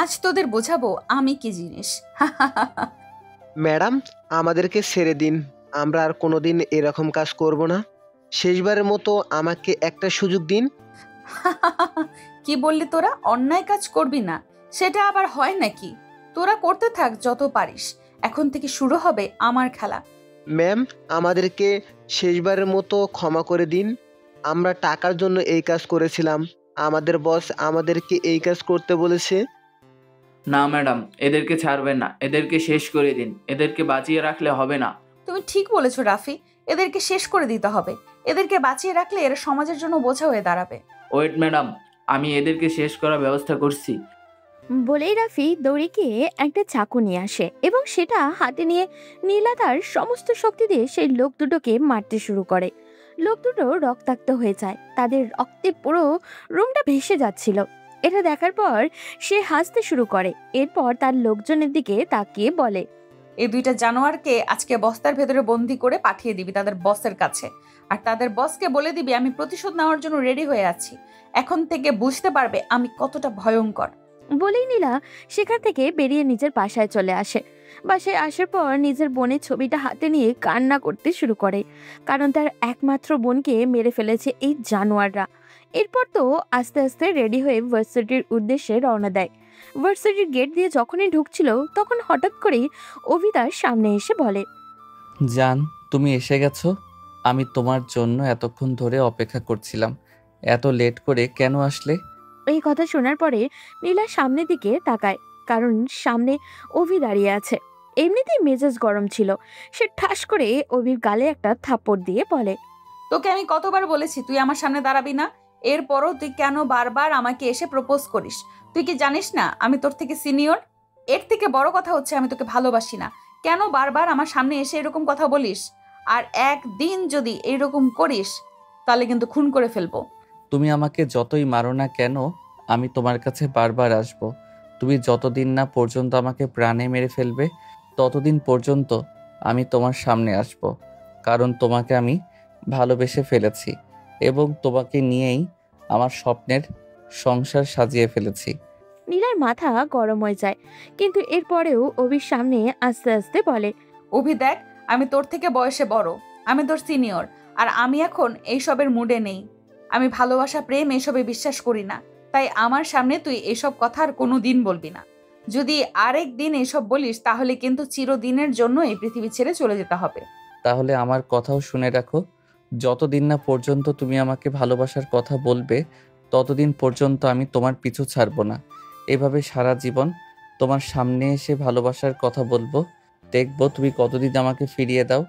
আজ তোদের বোঝাবো আমি কি জিনিস। ম্যাডাম, আমাদেরকে ছেড়ে দিন। আমরা আর কোনোদিন এরকম কাজ করব না। শেষবারের মতো আমাকে একটা সুযোগ দিন। কি বললি তোরা? অন্যায় কাজ করবি না, সেটা আবার হয় নাকি? তোরা করতে থাক যত পারিস, এখন থেকে শুরু হবে আমার খেলা। ম্যাম, আমাদেরকে শেষবারের মতো ক্ষমা করে দিন। আমরা টাকার জন্য এই কাজ করেছিলাম। আমাদের বস আমাদেরকে এই কাজ করতে বলেছে। না ম্যাডাম, এদেরকে ছাড়বেন না, এদেরকে শেষ করে দিন। এদেরকে বাঁচিয়ে রাখলে হবে না। তুমি ঠিক বলেছো রাফি, এদেরকে শেষ করে দিতে হবে। এদেরকে বাঁচিয়ে রাখলে এরা সমাজের জন্য বোঝা হয়ে দাঁড়াবে। ওয়েট ম্যাডাম, আমি এদেরকে শেষ করার ব্যবস্থা করছি। বলেই রাফি দৌড়ে গিয়ে একটা চাকু নিয়ে আসে এবং সেটা হাতে নিয়ে নীলা তার সমস্ত শক্তি দিয়ে সেই লোক দুটোকে মারতে শুরু করে। লোক দুটো রক্তাক্ত হয়ে যায়, তাদের রক্তে পুরো রুমটা ভেসে যাচ্ছিল। এটা দেখার পর সে হাসতে শুরু করে। এরপর তার লোকজনের দিকে তাকিয়ে বলে, এই দুইটা জানোয়ারকে আজকে বস্তার ভেতরে বন্দি করে পাঠিয়ে দিবি তাদের বসের কাছে, আর তাদের বসকে বলে দিবি আমি প্রতিশোধ নেওয়ার জন্য রেডি হয়ে আছি। এখন থেকে বুঝতে পারবে আমি কতটা ভয়ঙ্কর। বলেই নীলা সেখান থেকে বেরিয়ে নিজের বাসায় চলে আসে। বাসায় আসার পর নিজের বোনের ছবিটা হাতে নিয়ে কান্না করতে শুরু করে, কারণ তার একমাত্র বোনকে মেরে ফেলেছে এই জানোয়াররা। এরপর তো আস্তে আস্তে রেডি হয়ে ভার্সিটির উদ্দেশ্যে রওনা দেয়। ভার্সিটির গেট দিয়ে যখনই ঢুকছিল তখন হঠাৎ করেই অভি তার সামনে এসে বলে, জান, তুমি এসে গেছো। আমি তোমার জন্য এতক্ষণ ধরে অপেক্ষা করছিলাম। এত লেট করে কেন আসলে? এই কথা শোনার পরে নীলা সামনের দিকে তাকায়, কারণ সামনে অভি দাঁড়িয়ে আছে। এমনিতেই মেজাজ গরম ছিল। সে ঠাস করে অভির গালে একটা থাপ্পড় দিয়ে বলে, তোকে আমি কতবার বলেছি তুই আমার সামনে দাঁড়াবি না? এরপরও তুই কেন বারবার আমাকে এসে প্রপোজ করিস? তুই কি জানিস না আমি তোর থেকে সিনিয়র? এর থেকে বড় কথা হচ্ছে আমি তোকে ভালোবাসি না। কেন বারবার আমার সামনে এসে এরকম কথা বলিস? আর একদিন যদি এরকম করিস তাহলে কিন্তু খুন করে ফেলবো। তুমি আমাকে যতই মারো না কেন, আমি তোমার কাছে বারবার আসব। তুমি যতদিন না পর্যন্ত আমাকে প্রাণে মেরে ফেলবে ততদিন পর্যন্ত আমি তোমার সামনে আসব। কারণ তোমাকে আমি ভালোবেসে ফেলেছি এবং তোমাকে নিয়েই আমার স্বপ্নের সংসার সাজিয়ে ফেলেছি। নীলার মাথা গরম হয়ে যায়, কিন্তু এরপরেও অভির সামনে আস্তে আস্তে বলে, অভি দেখ, আমি তোর থেকে বয়সে বড়, আমি তোর সিনিয়র, আর আমি এখন এইসবের মুডে নেই। আমি ভালোবাসা প্রেম এসবে বিশ্বাস করি না, তাই আমার সামনে তুই এসব কথা আর কোনো দিন বলবি না। যদি আরেক দিন এসব বলিস তাহলে কিন্তু চিরদিনের জন্য এই পৃথিবী ছেড়ে চলে যেতে হবে। তাহলে আমার কথাও শুনে রাখো, যতদিন না পর্যন্ত তুমি আমাকে ভালোবাসার কথা বলবে ততদিন পর্যন্ত আমি তোমার পিছু ছাড়বো না। এভাবে সারা জীবন তোমার সামনে এসে ভালোবাসার কথা বলবো, দেখবো তুমি কতদিন আমাকে ফিরিয়ে দাও।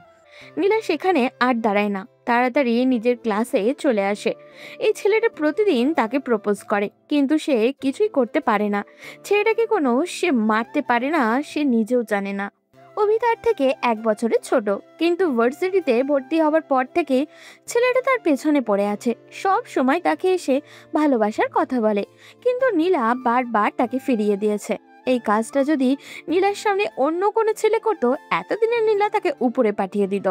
নীলা সেখানে আর দাঁড়ায় না, তাড়াতাড়ি নিজের ক্লাসে চলে আসে। এই ছেলেটা প্রতিদিন তাকে প্রপোজ করে, কিন্তু সে কিছুই করতে পারে না। ছেলেটাকে কোনো সে মারতে পারে না, সে নিজেও জানে না। অভি তার থেকে 1 বছরের ছোট, কিন্তু ভার্সিটিতে ভর্তি হওয়ার পর থেকে ছেলেটা তার পেছনে পড়ে আছে। সব সময় তাকে এসে ভালোবাসার কথা বলে, কিন্তু নীলা বারবার তাকে ফিরিয়ে দিয়েছে। এই কাজটা যদি নীলার সামনে অন্য কোনো ছেলে করতো, এতদিনে নীলা তাকে উপরে পাঠিয়ে দিত।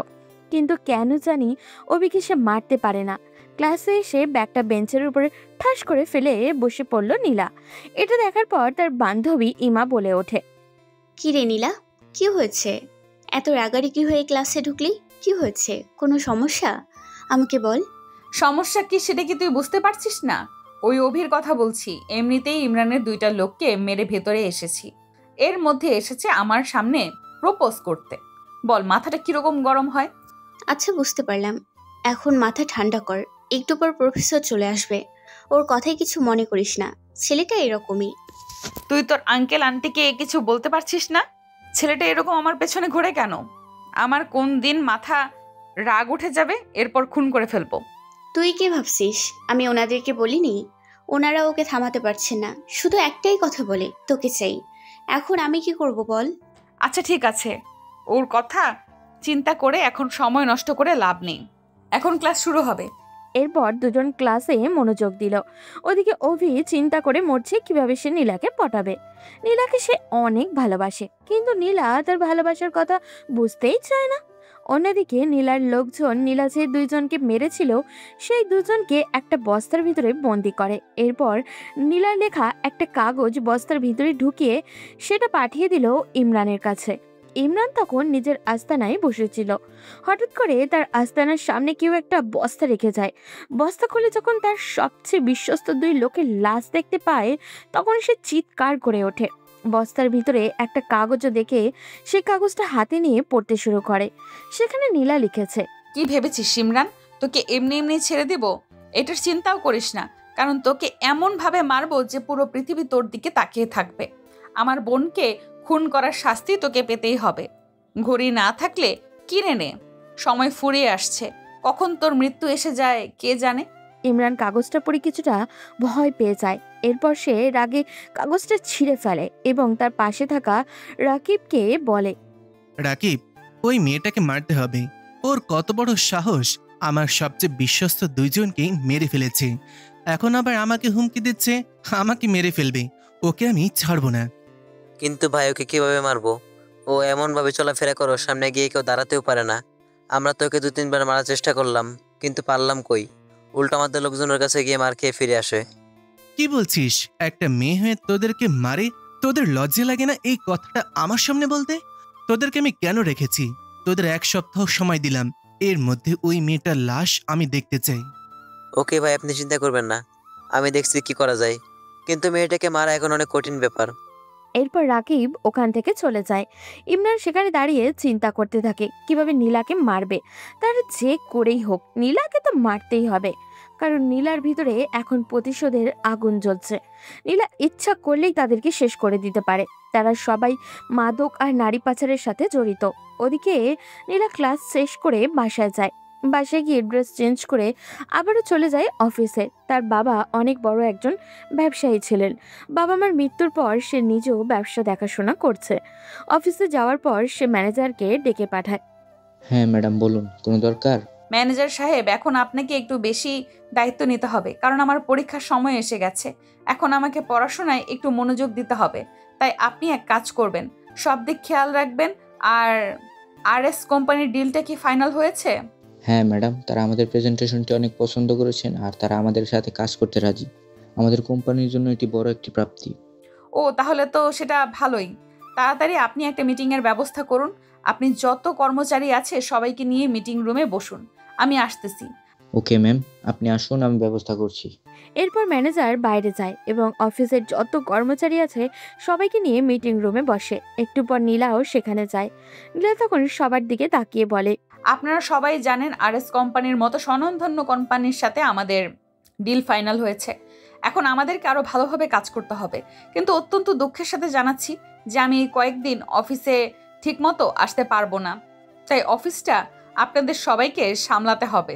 কিন্তু কেন জানি অভিকে সে মারতে পারে না। ক্লাসে এসে ব্যাগটা বেঞ্চের উপরে ঠাস করে ফেলে বসে পড়ল নীলা। এটা দেখার পর তার বান্ধবী ইমা বলে ওঠে, কি রে নীলা, কি হয়েছে? এত রাগারাগি হয়ে ক্লাসে ঢুকলি, কি হয়েছে? কোনো সমস্যা? আমাকে বল। সমস্যা কি সেটা কি তুই বুঝতে পারছিস না? ওই অভির কথা বলছি। এমনিতেই ইমরানের 2টা লোককে মেরে ভেতরে এসেছি, এর মধ্যে এসেছে আমার সামনে প্রপোজ করতে। বল মাথাটা কিরকম গরম হয়? আচ্ছা, বুঝতে পারলাম। এখন মাথা ঠান্ডা কর, একটু পর প্রফেসর চলে আসবে। ওর কথায় কিছু মনে করিস না, ছেলেটা এরকমই। তুই তোর আঙ্কেল আন্টিকে কিছু বলতে পারছিস না? ছেলেটা এরকম আমার পেছনে ঘোরে কেন? আমার কোন দিন মাথা রাগ উঠে যাবে, এরপর খুন করে ফেলবো। তুই কি ভাবছিস আমি ওনাদেরকে বলিনি? ওনারা ওকে থামাতে পারছে না, শুধু একটাই কথা বলে, তোকে চাই। এখন আমি কি করব বল? আচ্ছা ঠিক আছে, ওর কথা চিন্তা করে এখন সময় নষ্ট করে লাভ নেই। এখন ক্লাস শুরু হবে। এরপর দুজন ক্লাসে মনোযোগ দিল। ওদিকে অভি চিন্তা করে মরছে কিভাবে সে নীলাকে পটাবে। নীলাকে সে অনেক ভালোবাসে, কিন্তু নীলা তার ভালোবাসার কথা বুঝতেই চায় না। অন্যদিকে নীলার লোকজন নীলা যে দুইজনকে মেরেছিল সেই দুজনকে একটা বস্তার ভিতরে বন্দি করে। এরপর নীলার লেখা একটা কাগজ বস্তার ভিতরে ঢুকিয়ে সেটা পাঠিয়ে দিল ইমরানের কাছে। ইমরান তখন নিজের আস্তানায় বসেছিল। হঠাৎ করে তার আস্তানার সামনে কেউ একটা বস্তা রেখে যায়। বস্তা খুলে যখন তার সবচেয়ে বিশ্বস্ত দুই লোকের লাশ দেখতে পায় তখন সে চিৎকার করে ওঠে। বস্তার ভিতরে একটা কাগজও দেখে সেই কাগজটা হাতে নিয়ে পড়তে শুরু করে। সেখানে নীলা লিখেছে, কি ভেবেছিস সিমরান, তোকে এমনি এমনি ছেড়ে দেব? এটার চিন্তাও করিস না, কারণ তোকে এমনভাবে মারবো যে পুরো পৃথিবী তোর দিকে তাকিয়ে থাকবে। আমার বোনকে খুন করার শাস্তি তোকে পেতেই হবে। ঘড়ি না থাকলে কিনে নে, সময় ফুরিয়ে আসছে, কখন তোর মৃত্যু এসে যায় কে জানে। ইমরান কাগজটা পড়ে কিছুটা ভয় পেয়ে যায়। এরপর সে রাগে কাগজটা ছিঁড়ে ফেলে এবং তার পাশে থাকা রাকিবকে বলে, রাকিব, ওই মেয়েটাকে মারতে হবে। ওর কত বড় সাহস, আমার সবচেয়ে বিশ্বস্ত দুইজনকে মেরে ফেলেছে, এখন আবার আমাকে হুমকি দিচ্ছে আমাকে মেরে ফেলবে। ওকে আমি ছাড়বো না। কিন্তু ভাই ওকে কিভাবে মারবো? ও এমন ভাবে চলাফেরা করো, সামনে গিয়ে কেউ দাঁড়াতেও পারে না। আমরা তো ওকে 2-3 বার মারার চেষ্টা করলাম, কিন্তু পারলাম কই? উল্টো আমাদের লোকজনের কাছে গিয়ে মার খেয়ে ফিরে আসে। কি বলছিস? একটা মেয়ে হয়ে তোদেরকে মারে? তোদের লজ্জা লাগে না এই কথাটা আমার সামনে বলতে? তোদেরকে আমি কেন রেখেছি? তোদের 1 সপ্তাহ সময় দিলাম, এর মধ্যে ওই মেয়েটার লাশ আমি দেখতে চাই। ওকে ভাই, আপনি চিন্তা করবেন না, আমি দেখছি কি করা যায়, কিন্তু মেয়েটাকে মারা এখন অনেক কঠিন ব্যাপার। এরপর রাকিব ওখান থেকে চলে যায়। ইমরান সেখানে দাঁড়িয়ে চিন্তা করতে থাকে কিভাবে নীলাকে মারবে। তার যে করেই হোক নীলাকে তো মারতেই হবে, কারণ নীলার ভিতরে এখন প্রতিশোধের আগুন জ্বলছে। নীলা ইচ্ছা করলেই তাদেরকে শেষ করে দিতে পারে। তারা সবাই মাদক আর নারী পাচারের সাথে জড়িত। ওদিকে নীলা ক্লাস শেষ করে বাসায় যায়। বাসায় গিয়ে ড্রেস চেঞ্জ করে আবারও চলে যায় অফিসে। তার বাবা অনেক বড় একজন ব্যবসায়ী ছিলেন। বাবা মার মৃত্যুর পর সে নিজেও ব্যবসা দেখাশোনা করছে। অফিসে যাওয়ার পর সে ম্যানেজারকে ডেকে পাঠায়। হ্যাঁ ম্যাডাম, বলুন, কোনো দরকার? ম্যানেজার সাহেব, এখন আপনাকে একটু বেশি দায়িত্ব নিতে হবে, কারণ আমার পরীক্ষার সময় এসে গেছে। এখন আমাকে পড়াশোনায় একটু মনোযোগ দিতে হবে। তাই আপনি এক কাজ করবেন, সব দিক খেয়াল রাখবেন। আর RS কোম্পানির ডিলটা কি ফাইনাল হয়েছে? হ্যাঁ ম্যাডাম, তারা আমাদের প্রেজেন্টেশনটি অনেক পছন্দ করেছেন আর তারা আমাদের সাথে কাজ করতে রাজি। আমাদের কোম্পানির জন্য এটি বড় একটি প্রাপ্তি। ও, তাহলে তো সেটা ভালোই। তাড়াতাড়ি আপনি একটা মিটিংয়ের ব্যবস্থা করুন। আপনি যত কর্মচারী আছে সবাইকে নিয়ে মিটিং রুমে বসুন, আমি আসতেছি। ওকে ম্যাম, আপনি আসুন, আমি ব্যবস্থা করছি। এরপর ম্যানেজার বাইরে যায় এবং অফিসের যত কর্মচারী আছে সবাইকে নিয়ে মিটিং রুমে বসে। একটু পর নীলাও সেখানে যায়। নীলা তখন সবার দিকে তাকিয়ে বলে, আপনারা সবাই জানেন RS কোম্পানির মতো স্বনামধন্য কোম্পানির সাথে আমাদের ডিল ফাইনাল হয়েছে। এখন আমাদেরকে আরও ভালোভাবে কাজ করতে হবে। কিন্তু অত্যন্ত দুঃখের সাথে জানাচ্ছি যে আমি এই কয়েকদিন অফিসে ঠিকমতো আসতে পারবো না। তাই অফিসটা আপনাদের সবাইকে সামলাতে হবে।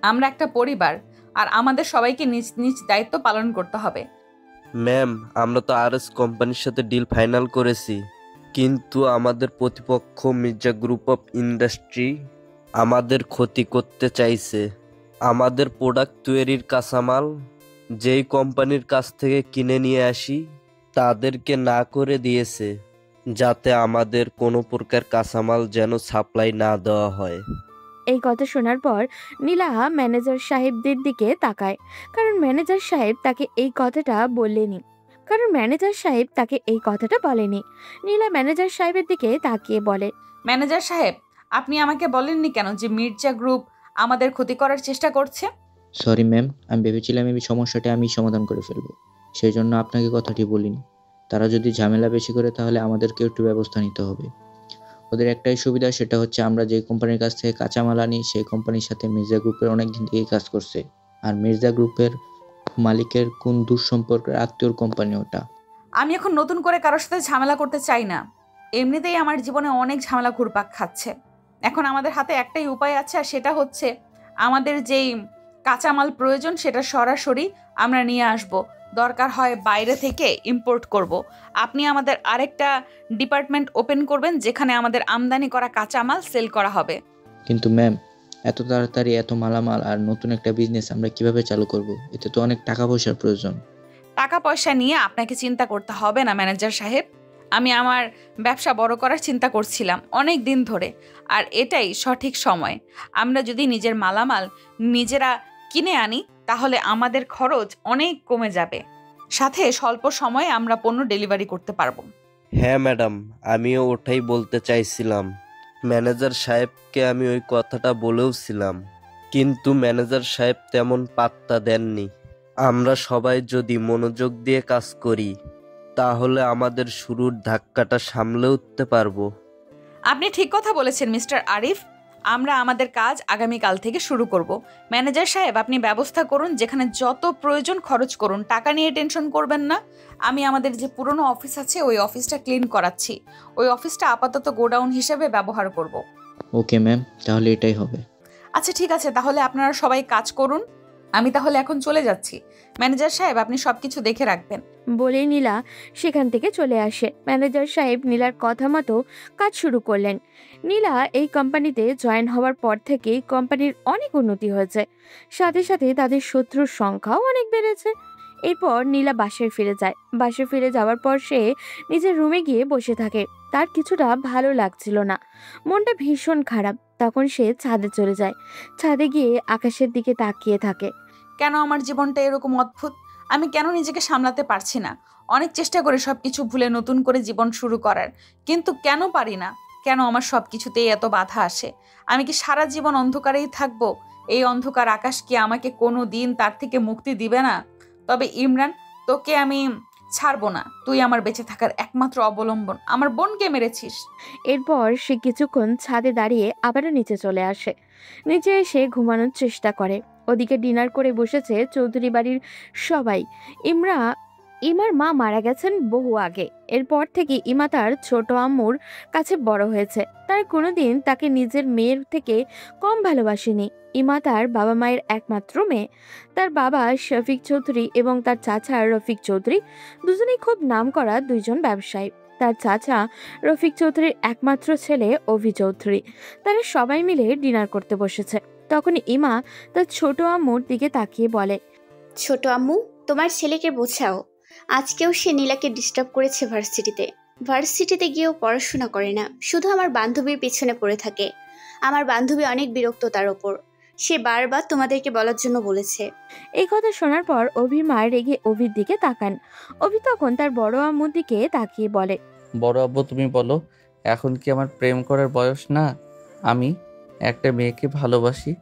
আমরা একটা পরিবার, আর আমাদের সবাইকে নিজ নিজ দায়িত্ব পালন করতে হবে। ম্যাম, আমরা তো RS কোম্পানির সাথে ডিল ফাইনাল করেছি, কিন্তু আমাদের প্রতিপক্ষ মির্জা গ্রুপ অফ ইন্ডাস্ট্রি আমাদের ক্ষতি করতে চাইছে। আমাদের প্রোডাক্ট তৈরির কাঁচামাল যেই কোম্পানির কাছ থেকে কিনে নিয়ে আসি তাদেরকে না করে দিয়েছে, যাতে আমাদের কোনো প্রকার কাঁচামাল যেন সাপ্লাই না দেওয়া হয়। এই কথা শোনার পর নীলা ম্যানেজার সাহেবদের দিকে তাকায়, কারণ ম্যানেজার সাহেব তাকে এই কথাটা বলেনি। নীলা ম্যানেজার সাহেবের দিকে তাকিয়ে বলে, ম্যানেজার সাহেব, আপনি আমাকে বলেননি কেন যে মির্জা গ্রুপ আমাদের ক্ষতি করার চেষ্টা করছে? সরি ম্যাম, আমি ভেবেছিলাম এই সমস্যাটা আমি সমাধান করে ফেলবো, সেই জন্য আপনাকে কথাটি বলিনি। তারা যদি ঝামেলা বেশি করে তাহলে আমাদেরকে একটু ব্যবস্থা নিতে হবে। ওদের একটাই সুবিধা, সেটা হচ্ছে আমরা যে কোম্পানির কাছ থেকে কাঁচামাল আনি সেই কোম্পানির সাথে মির্জা গ্রুপের অনেক দিন থেকেই কাজ করছে। আর মির্জা গ্রুপের মালিকের কোন দূর সম্পর্কের আত্মীয়র কোম্পানি ওটা। আমি এখন নতুন করে কারোর সাথে ঝামেলা করতে চাই না। এমনিতেই আমার জীবনে অনেক ঝামেলা ঘুরপাক খাচ্ছে। এখন আমাদের হাতে একটাই উপায় আছে, আর সেটা হচ্ছে আমাদের যেই কাঁচামাল প্রয়োজন সেটা সরাসরি আমরা নিয়ে আসব। দরকার হয় বাইরে থেকে ইম্পোর্ট করব। আপনি আমাদের আরেকটা ডিপার্টমেন্ট ওপেন করবেন যেখানে আমাদের আমদানি করা কাঁচামাল সেল করা হবে। কিন্তু ম্যাম, এত তাড়াতাড়ি এত মালামাল আর নতুন একটা বিজনেস আমরা কিভাবে চালু করব? এতে তো অনেক টাকা পয়সার প্রয়োজন। টাকা পয়সা নিয়ে আপনাকে চিন্তা করতে হবে না ম্যানেজার সাহেব। আমি আমার ব্যবসা বড় করার চিন্তা করছিলাম অনেক দিন ধরে, আর এটাই সঠিক সময়। আমরা যদি নিজের মালামাল নিজেরা কিনে আনি তাহলে আমাদের খরচ অনেক কমে যাবে, সাথে স্বল্প সময়ে আমরা পণ্য ডেলিভারি করতে পারবো। হ্যাঁ ম্যাডাম, আমিও ওটাই বলতে চাইছিলাম। ম্যানেজার সাহেবকে আমি ওই কথাটা বলেওছিলাম, কিন্তু ম্যানেজার সাহেব তেমন পাত্তা দেননি। আমরা সবাই যদি মনোযোগ দিয়ে কাজ করি তাহলে আমাদের শুরুর ধাক্কাটা সামলে উঠতে পারবো। আপনি ঠিক কথা বলেছেন মিস্টার আরিফ। আমরা আমাদের কাজ আগামীকাল থেকে শুরু করব। ম্যানেজার সাহেব, আপনি ব্যবস্থা করুন, যেখানে যত প্রয়োজন খরচ করুন, টাকা নিয়ে টেনশন করবেন না। আমি আমাদের যে পুরনো অফিস আছে ওই অফিসটা ক্লিন করাচ্ছি। ওই অফিসটা আপাতত গোডাউন হিসেবে ব্যবহার করব। ওকে ম্যাম, তাহলে এটাই হবে। আচ্ছা ঠিক আছে, তাহলে আপনারা সবাই কাজ করুন। আমি তাহলে এখন চলে যাচ্ছি। ম্যানেজার সাহেব, আপনি সবকিছু দেখে রাখবেন। বলে নীলা সেখান থেকে চলে আসে। ম্যানেজার সাহেব নীলার কথা মতো কাজ শুরু করলেন। নীলা এই কোম্পানিতে জয়েন হওয়ার পর থেকেই কোম্পানির অনেক উন্নতি হয়েছে, সাথে সাথে তাদের শত্রুর সংখ্যাও অনেক বেড়েছে। এরপর নীলা বাসায় ফিরে যায়। বাসায় ফিরে যাওয়ার পর সে নিজের রুমে গিয়ে বসে থাকে। তার কিছুটা ভালো লাগছিল না, মনটা ভীষণ খারাপ। তখন সে ছাদে চলে যায়। ছাদে গিয়ে আকাশের দিকে তাকিয়ে থাকে। কেন আমার জীবনটা এরকম অদ্ভুত? আমি কেন নিজেকে সামলাতে পারছি না? অনেক চেষ্টা করে সবকিছু ভুলে নতুন করে জীবন শুরু করার, কিন্তু কেন পারি না? কেন আমার সব কিছুতেই এত বাধা আসে? আমি কি সারা জীবন অন্ধকারেই থাকবো? এই অন্ধকার আকাশ কি আমাকে কোনো দিন তার থেকে মুক্তি দিবে না? তবে ইমরান, তোকে আমি ছাড়বো না। তুই আমার বেঁচে থাকার একমাত্র অবলম্বন। আমার বোনকে মেরেছিস। এরপর সে কিছুক্ষণ ছাদে দাঁড়িয়ে আবারও নিচে চলে আসে। নিচে এসে ঘুমানোর চেষ্টা করে। ওদিকে ডিনার করে বসেছে চৌধুরী বাড়ির সবাই। ইমার মা মারা গেছেন বহু আগে। এরপর থেকে ইমা তার ছোট আম্মুর কাছে বড় হয়েছে। তার কোনোদিন তাকে নিজের মেয়ের থেকে কম ভালোবাসেনি। ইমা তার বাবা মায়ের একমাত্র মেয়ে। তার বাবা শফিক চৌধুরী এবং তার চাচা রফিক চৌধুরী দুজনেই খুব নামকরা দুইজন ব্যবসায়ী। তার চাচা রফিক চৌধুরীর একমাত্র ছেলে অভি চৌধুরী। তারা সবাই মিলে ডিনার করতে বসেছে। তখন ইমা তার ছোট আম্মুর দিকে তাকিয়ে বলে, ছোট আম্মু, তোমার ছেলেকে বোঝাও। আজকেও সে নীলাকে ডিস্টার্ব করেছে ভার্সিটিতে গিয়েও পড়াশোনা করে না, শুধু আমার বান্ধবীর পেছনে পড়ে থাকে। আমার বান্ধবী অনেক বিরক্ত তার ওপর। সে বারবার তোমাদেরকে বলার জন্য বলেছে। এই কথা শোনার পর অভির মা রেগে অভির দিকে তাকান। অভি তখন তার বড় আম্মুর দিকে তাকিয়ে বলে, বড় আব্বু, তুমি বলো, এখন কি আমার প্রেম করার বয়স না? আমি একটা মেয়েকে ভালোবাসি,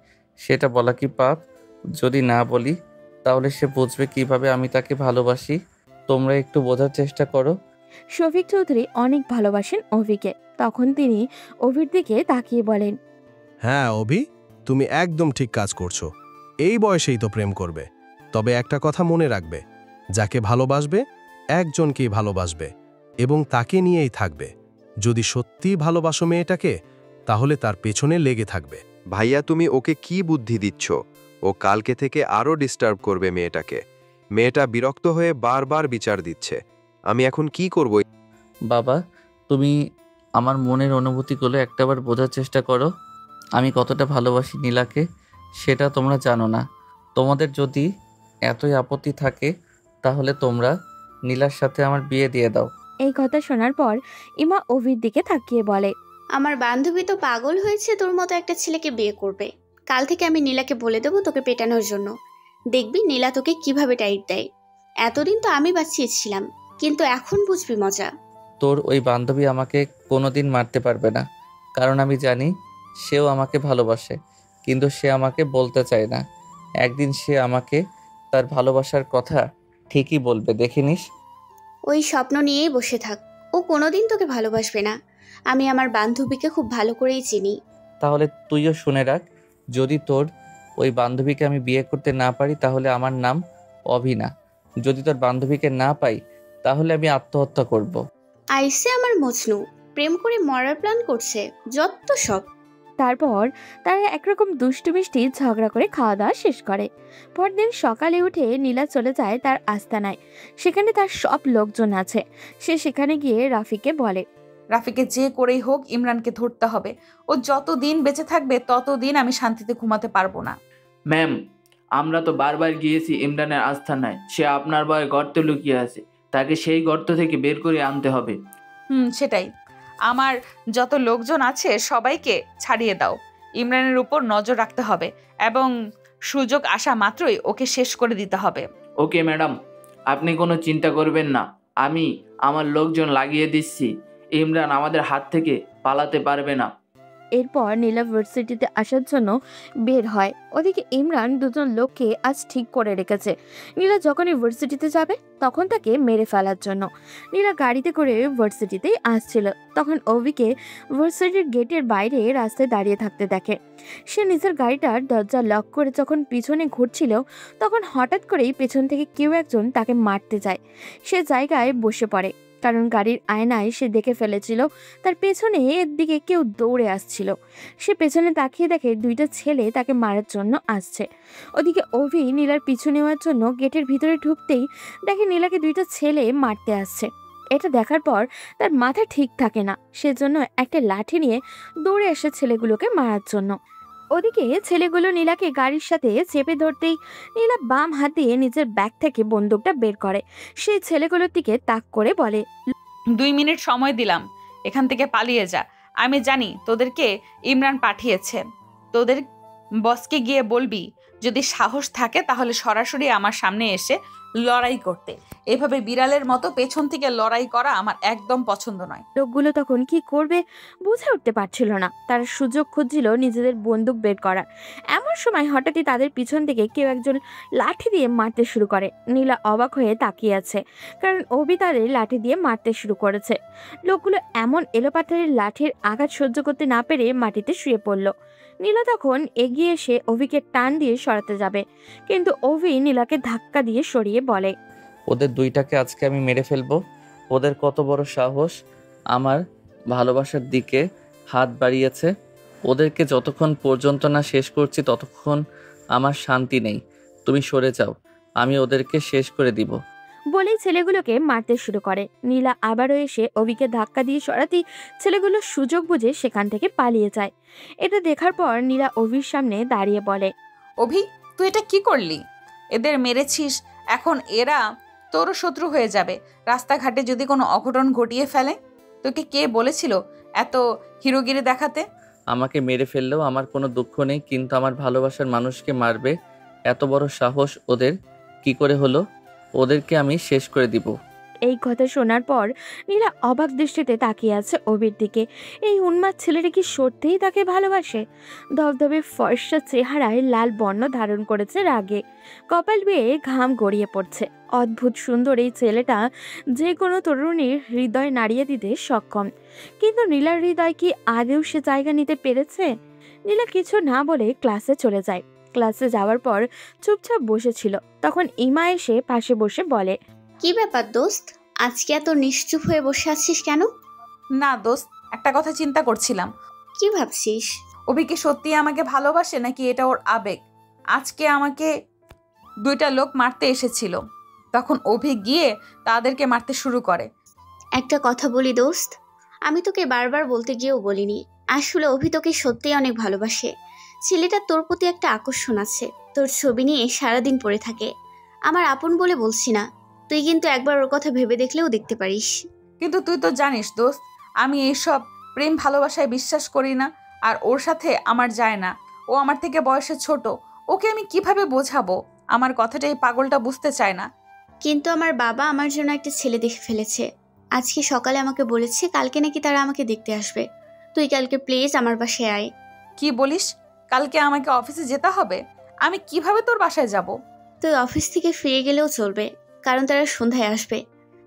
সেটা বলা কি পাপ? যদি না বলি তাহলে সে বুঝবে কিভাবে আমি তাকে ভালোবাসি? তোমরা একটু বোঝার চেষ্টা করো। শফিক চৌধুরী অনেক ভালোবাসেন অভিকে। তখন তিনি অভির দিকে তাকিয়ে বলেন, হ্যাঁ অভি, তুমি একদম ঠিক কাজ করছো। এই বয়সেই তো প্রেম করবে। তবে একটা কথা মনে রাখবে, যাকে ভালোবাসবে একজনকেই ভালোবাসবে এবং তাকে নিয়েই থাকবে। যদি সত্যিই ভালোবাসো মেয়েটাকে, তাহলে তার পেছনে লেগে থাকবে। ভাইয়া, তুমি ওকে কি বুদ্ধি দিচ্ছ? ও কালকে থেকে আরও ডিস্টার্ব করবে মেয়েটাকে। মেয়েটা বিরক্ত হয়ে বারবার বিচার দিচ্ছে। আমি এখন কি করব? বাবা, তুমি আমার মনের অনুভূতিগুলো একটাবার বোঝার চেষ্টা করো। আমি কতটা ভালোবাসি নীলাকে সেটা তোমরা জানো না। তোমাদের যদি এতই আপত্তি থাকে তাহলে তোমরা নীলার সাথে আমার বিয়ে দিয়ে দাও। এই কথা শোনার পর ইমা অভির দিকে তাকিয়ে বলে, আমার বান্ধবী তো পাগল হয়েছে তোর মতো একটা ছেলেকে বিয়ে করবে। কাল থেকে আমি নীলাকে বলে দেবো তোকে পেটানোর জন্য। দেখবি নীলা তোকে কিভাবে টাইট দেয়। এতদিন তো আমি বাঁচিয়েছিলাম, কিন্তু এখন বুঝবি মজা। তোর ওই বান্ধবী আমাকে কোনোদিন মারতে পারবে না, কারণ আমি জানি সেও আমাকে ভালোবাসে, কিন্তু সে আমাকে বলতে চায় না। একদিন সে আমাকে তার ভালোবাসার কথা ঠিকই বলবে, দেখে নিস। ওই স্বপ্ন নিয়েই বসে থাক। ও কোনোদিন তোকে ভালোবাসবে না। আমি আমার বান্ধবীকে খুব ভালো করেই চিনি। তাহলে তুইও শুনে রাখ, যদি তোর ওই বান্ধবীকে আমি বিয়ে করতে না পারি তাহলে আমার নাম অভিনা। যদি তোর বান্ধবীকে না পাই তাহলে আমি আত্মহত্যা করব। আইসে আমার মজনু, প্রেম করে মরার প্ল্যান করছে, যত সব। তারপর তারা একরকম দুষ্টু মিষ্টি ঝগড়া করে খাওয়া দাওয়া শেষ করে। পরদিন সকালে উঠে নীলা চলে যায় তার আস্তানায়। সেখানে তার সব লোকজন আছে। সে সেখানে গিয়ে রাফিকে বলে, রাফিকে যে করেই হোক ইমরানকে ধরতে হবে। ও যতদিন বেঁচে থাকবে ততদিন আমি শান্তিতে ঘুমাতে পারবো না। ম্যাম, আমরা তো বারবার গিয়েছি ইমরানের আস্তানায়। সে আপনার ভয়ে গর্তে লুকিয়ে আছে। তাকে সেই গর্ত থেকে বের করে আনতে হবে। সেটাই। আমার যত লোকজন আছে সবাইকে ছাড়িয়ে দাও। ইমরানের উপর নজর রাখতে হবে এবং সুযোগ আসা মাত্রই ওকে শেষ করে দিতে হবে। ওকে ম্যাডাম, আপনি কোনো চিন্তা করবেন না, আমি আমার লোকজন লাগিয়ে দিচ্ছি। ইমরান আমাদের হাত থেকে পালাতে পারবে না। এরপর নীলা ভার্সিটিতে আসার জন্য বের হয়। ওদিকে ইমরান দুজন লোককে আজ ঠিক করে রেখেছে। নীলা যখনই ভার্সিটিতে যাবে তখন তাকে মেরে ফেলার জন্য। নীলা গাড়িতে করে ভার্সিটিতেই আসছিল, তখন অভিকে ভার্সিটির গেটের বাইরে রাস্তায় দাঁড়িয়ে থাকতে দেখে। সে নিজের গাড়িটার দরজা লক করে যখন পিছনে ঘুরছিল তখন হঠাৎ করেই পেছন থেকে কেউ একজন তাকে মারতে যায়। সে জায়গায় বসে পড়ে, কারণ গাড়ির আয়নায় সে দেখে ফেলেছিল তার পেছনে এর দিকে কেউ দৌড়ে আসছিল। সে পেছনে তাকিয়ে দেখে দুইটা ছেলে তাকে মারার জন্য আসছে। ওদিকে অভি নীলার পিছু নেওয়ার জন্য গেটের ভিতরে ঢুকতেই দেখে নীলাকে দুইটা ছেলে মারতে আসছে। এটা দেখার পর তার মাথা ঠিক থাকে না, সেজন্য একটা লাঠি নিয়ে দৌড়ে আসে ছেলেগুলোকে মারার জন্য। ওদিকে ছেলেগুলো নীলাকে গাড়ির সাথে চেপে ধরতেই নীলা বাম হাত দিয়ে নিজের ব্যাগ থেকে বন্দুকটা বের করে। সেই ছেলেগুলোর দিকে তাক করে বলে, 2 মিনিট সময় দিলাম, এখান থেকে পালিয়ে যা। আমি জানি তোদেরকে ইমরান পাঠিয়েছে। তোদের বসকে গিয়ে বলবি যদি সাহস থাকে তাহলে সরাসরি আমার সামনে এসে লড়াই করতে। এভাবে বিড়ালের মতো পেছন থেকে লড়াই করা আমার একদম পছন্দ নয়। লোকগুলো তখন কি করবে বুঝে উঠতে পারছিল না। তারা সুযোগ খুঁজছিল নিজেদের বন্দুক বের করার। এমন সময় হঠাৎই তাদের পিছন থেকে কেউ একজন লাঠি দিয়ে মারতে শুরু করে। নীলা অবাক হয়ে তাকিয়ে আছে, কারণ অভি তাদের লাঠি দিয়ে মারতে শুরু করেছে। লোকগুলো এমন এলোপাথারির লাঠির আঘাত সহ্য করতে না পেরে মাটিতে শুয়ে পড়ল। নীলা তখন এগিয়ে এসে অভিকে টান দিয়ে সরাতে যাবে, কিন্তু অভি নীলাকে ধাক্কা দিয়ে সরিয়ে বলে, ওদের দুইটাকে আজকে আমি মেরে ফেলবো। ওদের কত বড় সাহস আমার ভালোবাসার দিকে হাত বাড়িয়েছে। ওদেরকে যতক্ষণ পর্যন্ত না শেষ করছি ততক্ষণ আমার শান্তি নেই। তুমি সরে যাও, আমি ওদেরকে শেষ করে দিব। বলেই ছেলেগুলোকে মারতে শুরু করে। নীলা আবারও এসে অভিকে ধাক্কা দিয়ে সরাতেই ছেলেগুলো সুযোগ বুঝে সেখান থেকে পালিয়ে যায়। এটা দেখার পর নীলা অভির সামনে দাঁড়িয়ে বলে, অভি, তুই এটা কি করলি? এদের মেরেছিস, এখন এরা তোরও শত্রু হয়ে যাবে। রাস্তাঘাটে যদি কোনো অঘটন ঘটিয়ে ফেলে? তোকে কে বলেছিল এত হিরোগিরি দেখাতে? আমাকে মেরে ফেললেও আমার কোনো দুঃখ নেই, কিন্তু আমার ভালোবাসার মানুষকে মারবে এত বড় সাহস ওদের কি করে হলো? ওদেরকে আমি শেষ করে দিব। এই কথা শোনার পর নীলা অবাক দৃষ্টিতে তাকিয়ে আছে অভির দিকে। এই উন্মাদ ছেলেটা কি সত্যিই তাকে ভালোবাসে? ধবধবে ফর্সা চেহারায় লাল বর্ণ ধারণ করেছে রাগে, কপাল বেয়ে ঘাম গড়িয়ে পড়ছে। অদ্ভুত সুন্দর এই ছেলেটা যে কোনো তরুণীর হৃদয় নাড়িয়ে দিতে সক্ষম, কিন্তু নীলার হৃদয় কি আদেও সে জায়গা নিতে পেরেছে? নীলা কিছু না বলে ক্লাসে চলে যায়। ক্লাসে যাওয়ার পর চুপচাপ বসেছিল, তখন ইমা এসে পাশে বসে বলে, কি ব্যাপার দোস্ত, আজকে এত নিশ্চুপ হয়ে বসে আছিস কেন? না দোস্ত, একটা কথা চিন্তা করছিলাম। কি ভাবছিস? অভি কি সত্যি আমাকে ভালোবাসে নাকি এটা ওর আবেগ? আজকে আমাকে 2টা লোক মারতে এসেছিল, তখন অভি গিয়ে তাদেরকে মারতে শুরু করে। একটা কথা বলি দোস্ত, আমি তোকে বারবার বলতে গিয়েও বলিনি, আসলে অভি তোকে সত্যিই অনেক ভালোবাসে। ছেলেটার তোর প্রতি একটা আকর্ষণ আছে, তোর ছবি নিয়ে সারাদিন পড়ে থাকে। আমার আপন বলে বলছি না, তুই কিন্তু একবার ওর কথা ভেবে দেখলেও দেখতে পারিস। কিন্তু তুই তো জানিস দোস্ত, আমি এইসব প্রেম ভালোবাসায় বিশ্বাস করি না, আর ওর সাথে আমার যায় না। ও আমার থেকে বয়সে ছোট, ওকে আমি কিভাবে বোঝাবো? আমার কথাটা এই পাগলটা বুঝতে চায় না। কিন্তু আমার বাবা আমার জন্য একটা ছেলে দেখে ফেলেছে। আজকে সকালে আমাকে বলেছে কালকে নাকি তারা আমাকে দেখতে আসবে। তুই কালকে প্লিজ আমার বাসায় আয়। কি বলিস? কালকে আমাকে অফিসে যেতে হবে? আমি কিভাবে তোর বাসায় যাব? তুই অফিস থেকে ফিরে গেলেও চলবে, কারণ তারা সন্ধ্যায় আসবে।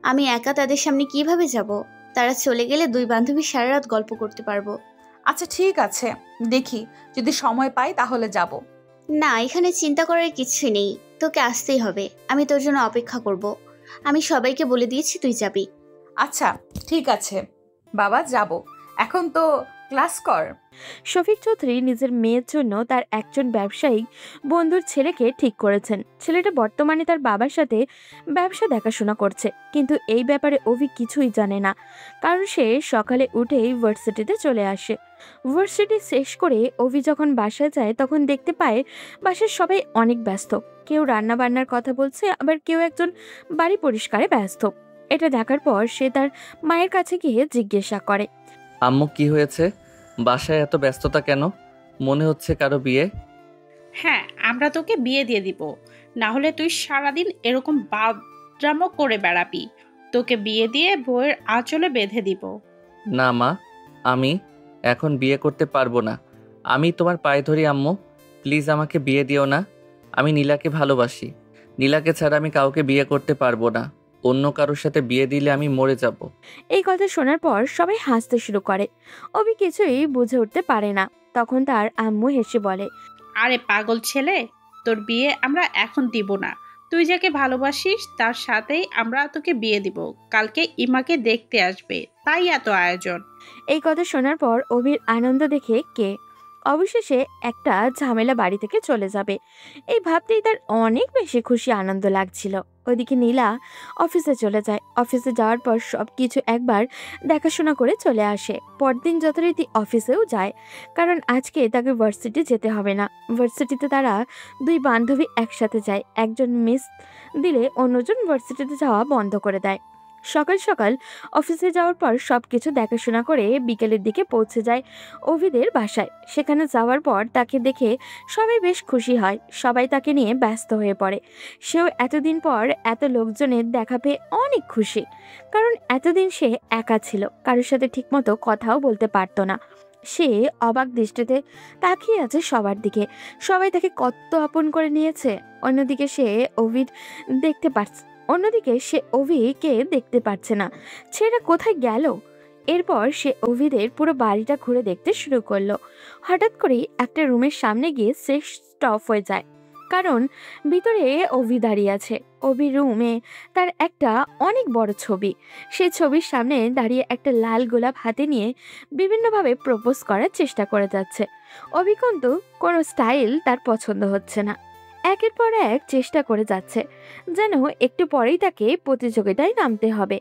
আমি একা তাদের সামনে কিভাবে যাব? তারা চলে গেলে 2 বান্ধবী সারা রাত গল্প করতে পারবো। আচ্ছা ঠিক আছে, দেখি যদি সময় পাই তাহলে যাব। না, এখানে চিন্তা করার কিছুই নেই, তোকে আসতেই হবে। আমি তোর জন্য অপেক্ষা করব। আমি সবাইকে বলে দিয়েছি তুই যাবি। আচ্ছা ঠিক আছে বাবা, যাব। এখন তো ক্লাস কর। শফিক চৌধুরী নিজের মেয়ের জন্য তার একজন ব্যবসায়িক বন্ধুর ছেলেকে ঠিক করেছেন। ছেলেটা বর্তমানে তার বাবার সাথে ব্যবসা দেখাশোনা করছে, কিন্তু এই ব্যাপারে অভি কিছুই জানে না, কারণ সে সকালে উঠেই ভার্সিটিতে চলে আসে। ভার্সিটি শেষ করে অভি যখন বাসায় যায় তখন দেখতে পায় বাসার সবাই অনেক ব্যস্ত। কেউ রান্না বান্নার কথা বলছে, আবার কেউ একজন বাড়ি পরিষ্কারে ব্যস্ত। এটা দেখার পর সে তার মায়ের কাছে গিয়ে জিজ্ঞাসা করে, আম্মু কি হয়েছে? বাসায় এত ব্যস্ততা কেন? মনে হচ্ছে কারো বিয়ে। হ্যাঁ, আমরা তোকে বিয়ে দিয়ে দিব, না হলে তুই সারাদিন এরকম বাদরামো করে বেড়াবি। তোকে বিয়ে দিয়ে বউয়ের আঁচলে বেঁধে দিব। না মা, আমি এখন বিয়ে করতে পারবো না। আমি তোমার পায়ে ধরি আম্মু, প্লিজ আমাকে বিয়ে দিও না। আমি নীলাকে ভালোবাসি। নীলাকে ছাড়া আমি কাউকে বিয়ে করতে পারবো না। অন্য কারোর সাথে বিয়ে দিলে আমি মরে যাব। এই কথা শোনার পর সবাই হাসতে শুরু করে। অভি কিছুই বুঝে উঠতে পারে না। তখন তার আম্মু হেসে বলে, আরে পাগল ছেলে, তোর বিয়ে আমরা এখন দিব না। তুই যাকে ভালোবাসিস তার সাথেই আমরা তোকে বিয়ে দিব। কালকে ইমাকে দেখতে আসবে, তাই এত আয়োজন। এই কথা শোনার পর অভির আনন্দ দেখে অবশেষে একটা ঝামেলা বাড়ি থেকে চলে যাবে এই ভাবতেই তার অনেক বেশি খুশি আনন্দ লাগছিল। ওইদিকে নীলা অফিসে চলে যায়। অফিসে যাওয়ার পর সবকিছু একবার দেখাশোনা করে চলে আসে। পরদিন যথারীতি অফিসেও যায়, কারণ আজকে তাকে ভার্সিটি যেতে হবে না। ভার্সিটিতে তারা দুই বান্ধবী একসাথে যায়। একজন মিস দিলে অন্যজন ভার্সিটিতে যাওয়া বন্ধ করে দেয়। সকাল সকাল অফিসে যাওয়ার পর সবকিছু দেখাশোনা করে বিকেলের দিকে পৌঁছে যায় অভিদের বাসায়। সেখানে যাওয়ার পর তাকে দেখে সবাই বেশ খুশি হয়। সবাই তাকে নিয়ে ব্যস্ত হয়ে পড়ে। সেও এতদিন পর এত লোকজনের দেখা পেয়ে অনেক খুশি, কারণ এতদিন সে একা ছিল, কারোর সাথে ঠিকমতো কথাও বলতে পারতো না। সে অবাক দৃষ্টিতে তাকিয়ে আছে সবার দিকে। সবাই তাকে কত আপন করে নিয়েছে। অন্যদিকে সে অভিকে দেখতে পাচ্ছে না। ছেলেটা কোথায় গেল? এরপর সে অভিদের পুরো বাড়িটা ঘুরে দেখতে শুরু করলো। হঠাৎ করেই একটা রুমের সামনে গিয়ে সে স্টপ হয়ে যায়, কারণ ভিতরে অভি দাঁড়িয়ে আছে। অভি রুমে তার একটা অনেক বড় ছবি। সেই ছবির সামনে দাঁড়িয়ে একটা লাল গোলাপ হাতে নিয়ে বিভিন্নভাবে প্রপোজ করার চেষ্টা করে যাচ্ছে। অভি কিন্তু কোনো স্টাইল তার পছন্দ হচ্ছে না। একের পর এক চেষ্টা করে যাচ্ছে, যেন একটু পরেই তাকে প্রতিযোগিতায় নামতে হবে।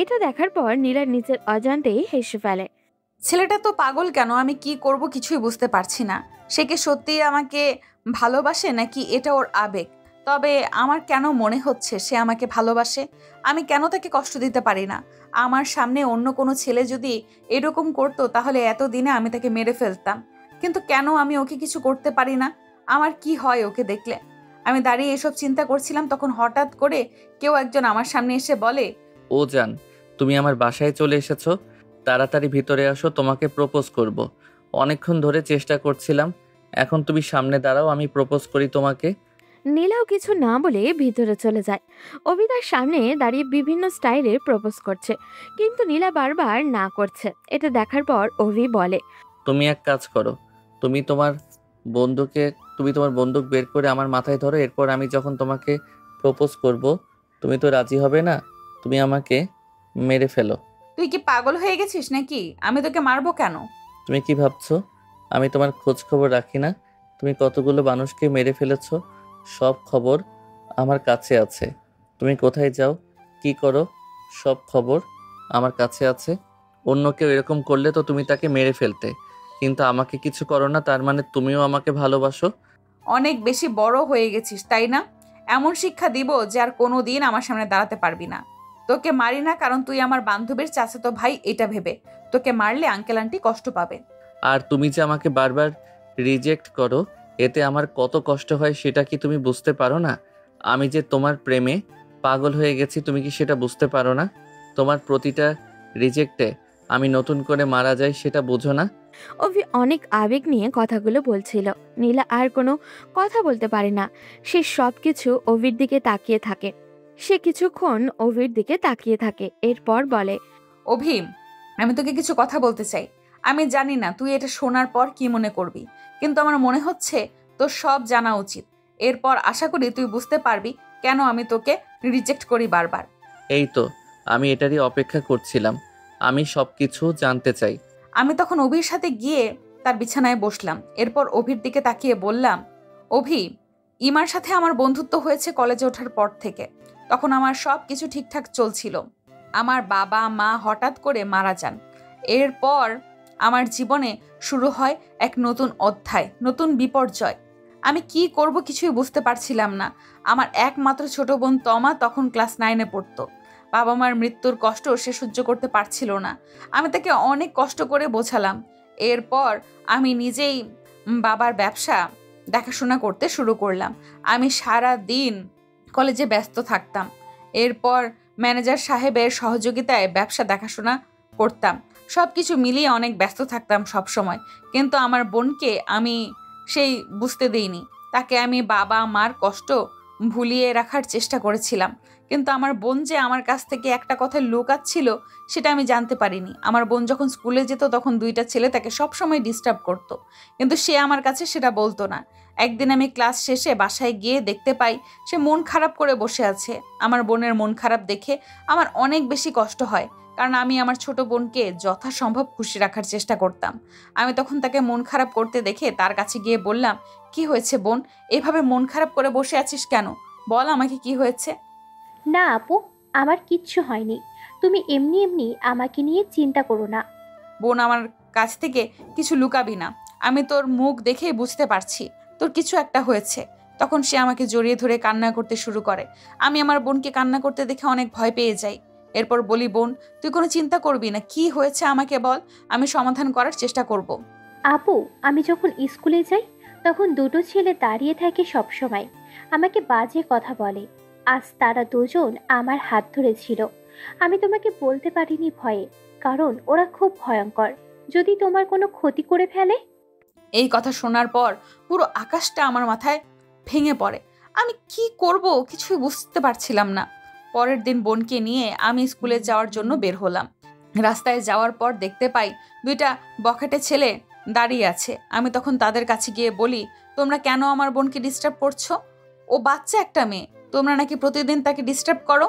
এটা দেখার পর নীলা নিজের অজান্তেই হেসে ফেলে। ছেলেটা তো পাগল কেন? আমি কি করব কিছুই বুঝতে পারছি না। সে কি সত্যিই আমাকে ভালোবাসে নাকি এটা ওর আবেগ? তবে আমার কেন মনে হচ্ছে সে আমাকে ভালোবাসে। আমি কেন তাকে কষ্ট দিতে পারি না? আমার সামনে অন্য কোনো ছেলে যদি এরকম করতো তাহলে এতদিনে আমি তাকে মেরে ফেলতাম। কিন্তু কেন আমি ওকে কিছু করতে পারি না? আমার কি হয় ওকে দেখলে? আমি দাঁড়িয়ে এসব চিন্তা করছিলাম, তখন হঠাৎ করে কেউ একজন আমার সামনে এসে বলে, ও জান, তুমি আমার বাসায় চলে এসেছো, তাড়াতাড়ি ভিতরে আসো, তোমাকে প্রপোজ করব। অনেকক্ষণ ধরে চেষ্টা করছিলাম, এখন তুমি সামনে দাঁড়াও, আমি প্রপোজ করি তোমাকে। নীলাও কিছু না বলে ভিতরে চলে যায়। অভি তার সামনে দাঁড়িয়ে বিভিন্ন স্টাইলে প্রপোজ করছে, কিন্তু নীলা বারবার না করছে। এটা দেখার পর অভি বলে, তুমি এক কাজ করো, তুমি তোমার বন্দুক বের করে আমার মাথায় ধরো। এরপর আমি যখন তোমাকে প্রপোজ করব, তুমি তো রাজি হবে না, তুমি আমাকে মেরে ফেলো। তুই কি পাগল হয়ে গেছিস নাকি? আমি তোকে মারবো কেন? তুমি কি ভাবছো আমি তোমার খোঁজ খবর রাখি না? তুমি কতগুলো মানুষকে মেরে ফেলেছো, সব খবর আমার কাছে আছে। তুমি কোথায় যাও, কি করো, সব খবর আমার কাছে আছে। অন্য কেউ এরকম করলে তো তুমি তাকে মেরে ফেলতে, কিন্তু আমাকে কিছু করো না, তার মানে তুমিও আমাকে ভালোবাসো। অনেক বেশি বড় হয়ে গেছিস তাই না? এমন শিক্ষা দিব যে আর কোনো দিন আমার সামনে দাঁড়াতে পারবি না। তোকে মারি না কারণ তুই আমার বান্ধবীর চাচাতো ভাই, এটা ভেবে। তোকে মারলে আঙ্কেল আন্টি কষ্ট পাবে। আর তুমি যে আমাকে বারবার রিজেক্ট করো, এতে আমার কত কষ্ট হয় সেটা কি তুমি বুঝতে পারো না? আমি যে তোমার প্রেমে পাগল হয়ে গেছি, তুমি কি সেটা বুঝতে পারো না? তোমার প্রতিটা রিজেক্টে আমি নতুন করে মারা যাই, সেটা বোঝো না? অভি অনেক আবেগ নিয়ে কথাগুলো বলছিল। নীলা আর কোনো কথা বলতে পারে না। সে সবকিছু অভির দিকে তাকিয়ে থাকে। সে কিছুক্ষণ অভির দিকে তাকিয়ে থাকে, এরপর বলে, অভি, আমি তোকে কিছু কথা বলতে চাই। আমি জানি না তুই এটা শোনার পর কি মনে করবি, কিন্তু আমার মনে হচ্ছে তোর সব জানা উচিত। এরপর আশা করি তুই বুঝতে পারবি কেন আমি তোকে রিজেক্ট করি বারবার। এই তো আমি এটারই অপেক্ষা করছিলাম, আমি সব কিছু জানতে চাই। আমি তখন অভির সাথে গিয়ে তার বিছানায় বসলাম। এরপর অভির দিকে তাকিয়ে বললাম, অভি, ইমার সাথে আমার বন্ধুত্ব হয়েছে কলেজে ওঠার পর থেকে। তখন আমার সব কিছু ঠিকঠাক চলছিল। আমার বাবা মা হঠাৎ করে মারা যান। এরপর আমার জীবনে শুরু হয় এক নতুন অধ্যায়, নতুন বিপর্যয়। আমি কি করব কিছুই বুঝতে পারছিলাম না। আমার একমাত্র ছোট বোন তমা তখন ক্লাস 9-এ পড়তো। বাবা মার মৃত্যুর কষ্ট সে সহ্য করতে পারছিল না। আমি তাকে অনেক কষ্ট করে বোঝালাম। এরপর আমি নিজেই বাবার ব্যবসা দেখাশোনা করতে শুরু করলাম। আমি সারা দিন কলেজে ব্যস্ত থাকতাম। এরপর ম্যানেজার সাহেবের সহযোগিতায় ব্যবসা দেখাশোনা করতাম। সব কিছু মিলিয়ে অনেক ব্যস্ত থাকতাম সব সময়। কিন্তু আমার বোনকে আমি সেই বুঝতে দিইনি। তাকে আমি বাবা মার কষ্ট ভুলিয়ে রাখার চেষ্টা করেছিলাম। কিন্তু আমার বোন যে আমার কাছ থেকে একটা কথা লুকাচ্ছিল সেটা আমি জানতে পারিনি। আমার বোন যখন স্কুলে যেত তখন 2টা ছেলে তাকে সবসময় ডিস্টার্ব করতো, কিন্তু সে আমার কাছে সেটা বলতো না। একদিন আমি ক্লাস শেষে বাসায় গিয়ে দেখতে পাই সে মন খারাপ করে বসে আছে। আমার বোনের মন খারাপ দেখে আমার অনেক বেশি কষ্ট হয়, কারণ আমি আমার ছোট বোনকে যথাসম্ভব খুশি রাখার চেষ্টা করতাম। আমি তখন তাকে মন খারাপ করতে দেখে তার কাছে গিয়ে বললাম, কি হয়েছে বোন, এভাবে মন খারাপ করে বসে আছিস কেন? বল আমাকে কি হয়েছে। না আপু, আমার কিচ্ছু হয়নি। তুমি এমনি এমনি আমাকে নিয়ে চিন্তা করো না। বোন, আমার কাছ থেকে কিছু লুকাবি না। আমি তোর মুখ দেখেই বুঝতে পারছি তোর কিছু একটা হয়েছে। তখন সে আমাকে জড়িয়ে ধরে কান্না করতে শুরু করে। আমি আমার বোনকে কান্না করতে দেখে অনেক ভয় পেয়ে যাই। এরপর বলি, বোন তুই কোনো চিন্তা করবি না, কি হয়েছে আমাকে বল, আমি সমাধান করার চেষ্টা করব। আপু, আমি যখন স্কুলে যাই তখন 2টো ছেলে দাঁড়িয়ে থাকে সব সময়, আমাকে বাজে কথা বলে। আজ তারা দুজন আমার হাত ধরেছিল। আমি তোমাকে বলতে পারিনি ভয়ে, কারণ ওরা খুব ভয়ঙ্কর। যদি তোমার কোনো ক্ষতি করে ফেলে। এই কথা শোনার পর পুরো আকাশটা আমার মাথায় ভেঙে পড়ে। আমি কি করব কিছুই বুঝতে পারছিলাম না। পরের দিন বোনকে নিয়ে আমি স্কুলে যাওয়ার জন্য বের হলাম। রাস্তায় যাওয়ার পর দেখতে পাই 2টা বখাটে ছেলে দাঁড়িয়ে আছে। আমি তখন তাদের কাছে গিয়ে বলি, তোমরা কেন আমার বোনকে ডিস্টার্ব করছো? ও বাচ্চা একটা মেয়ে, তোমরা নাকি প্রতিদিন তাকে ডিস্টার্ব করো।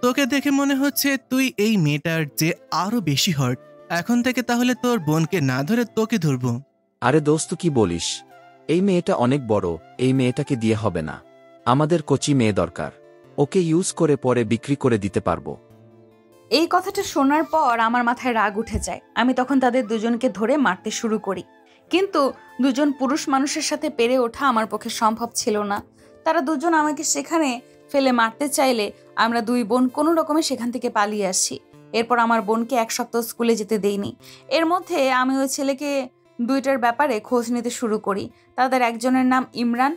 তোকে দেখে মনে হচ্ছে তুই এই মেয়েটার যে আরো বেশি হট। এখন থেকে তাহলে তোর বোনকে না ধরে তোকে ধরবো। আরে দোস্ত, কি বলিস? এই মেয়েটা অনেক বড়, এই মেয়েটাকে দিয়ে হবে না। আমাদের কচি মেয়ে দরকার, ওকে ইউজ করে পরে বিক্রি করে দিতে পারবো। এই কথাটা শোনার পর আমার মাথায় রাগ উঠে যায়। আমি তখন তাদের দুজনকে ধরে মারতে শুরু করি, কিন্তু 2জন পুরুষ মানুষের সাথে পেরে ওঠা আমার পক্ষে সম্ভব ছিল না। তারা 2জন আমাকে সেখানে ফেলে মারতে চাইলে আমরা 2 বোন কোনো রকমে সেখান থেকে পালিয়ে আসি। এরপর আমার বোনকে 1 সপ্তাহ স্কুলে যেতে দেইনি। এর মধ্যে আমি ওই ছেলেকে 2টার ব্যাপারে খোঁজ নিতে শুরু করি। তাদের একজনের নাম ইমরান,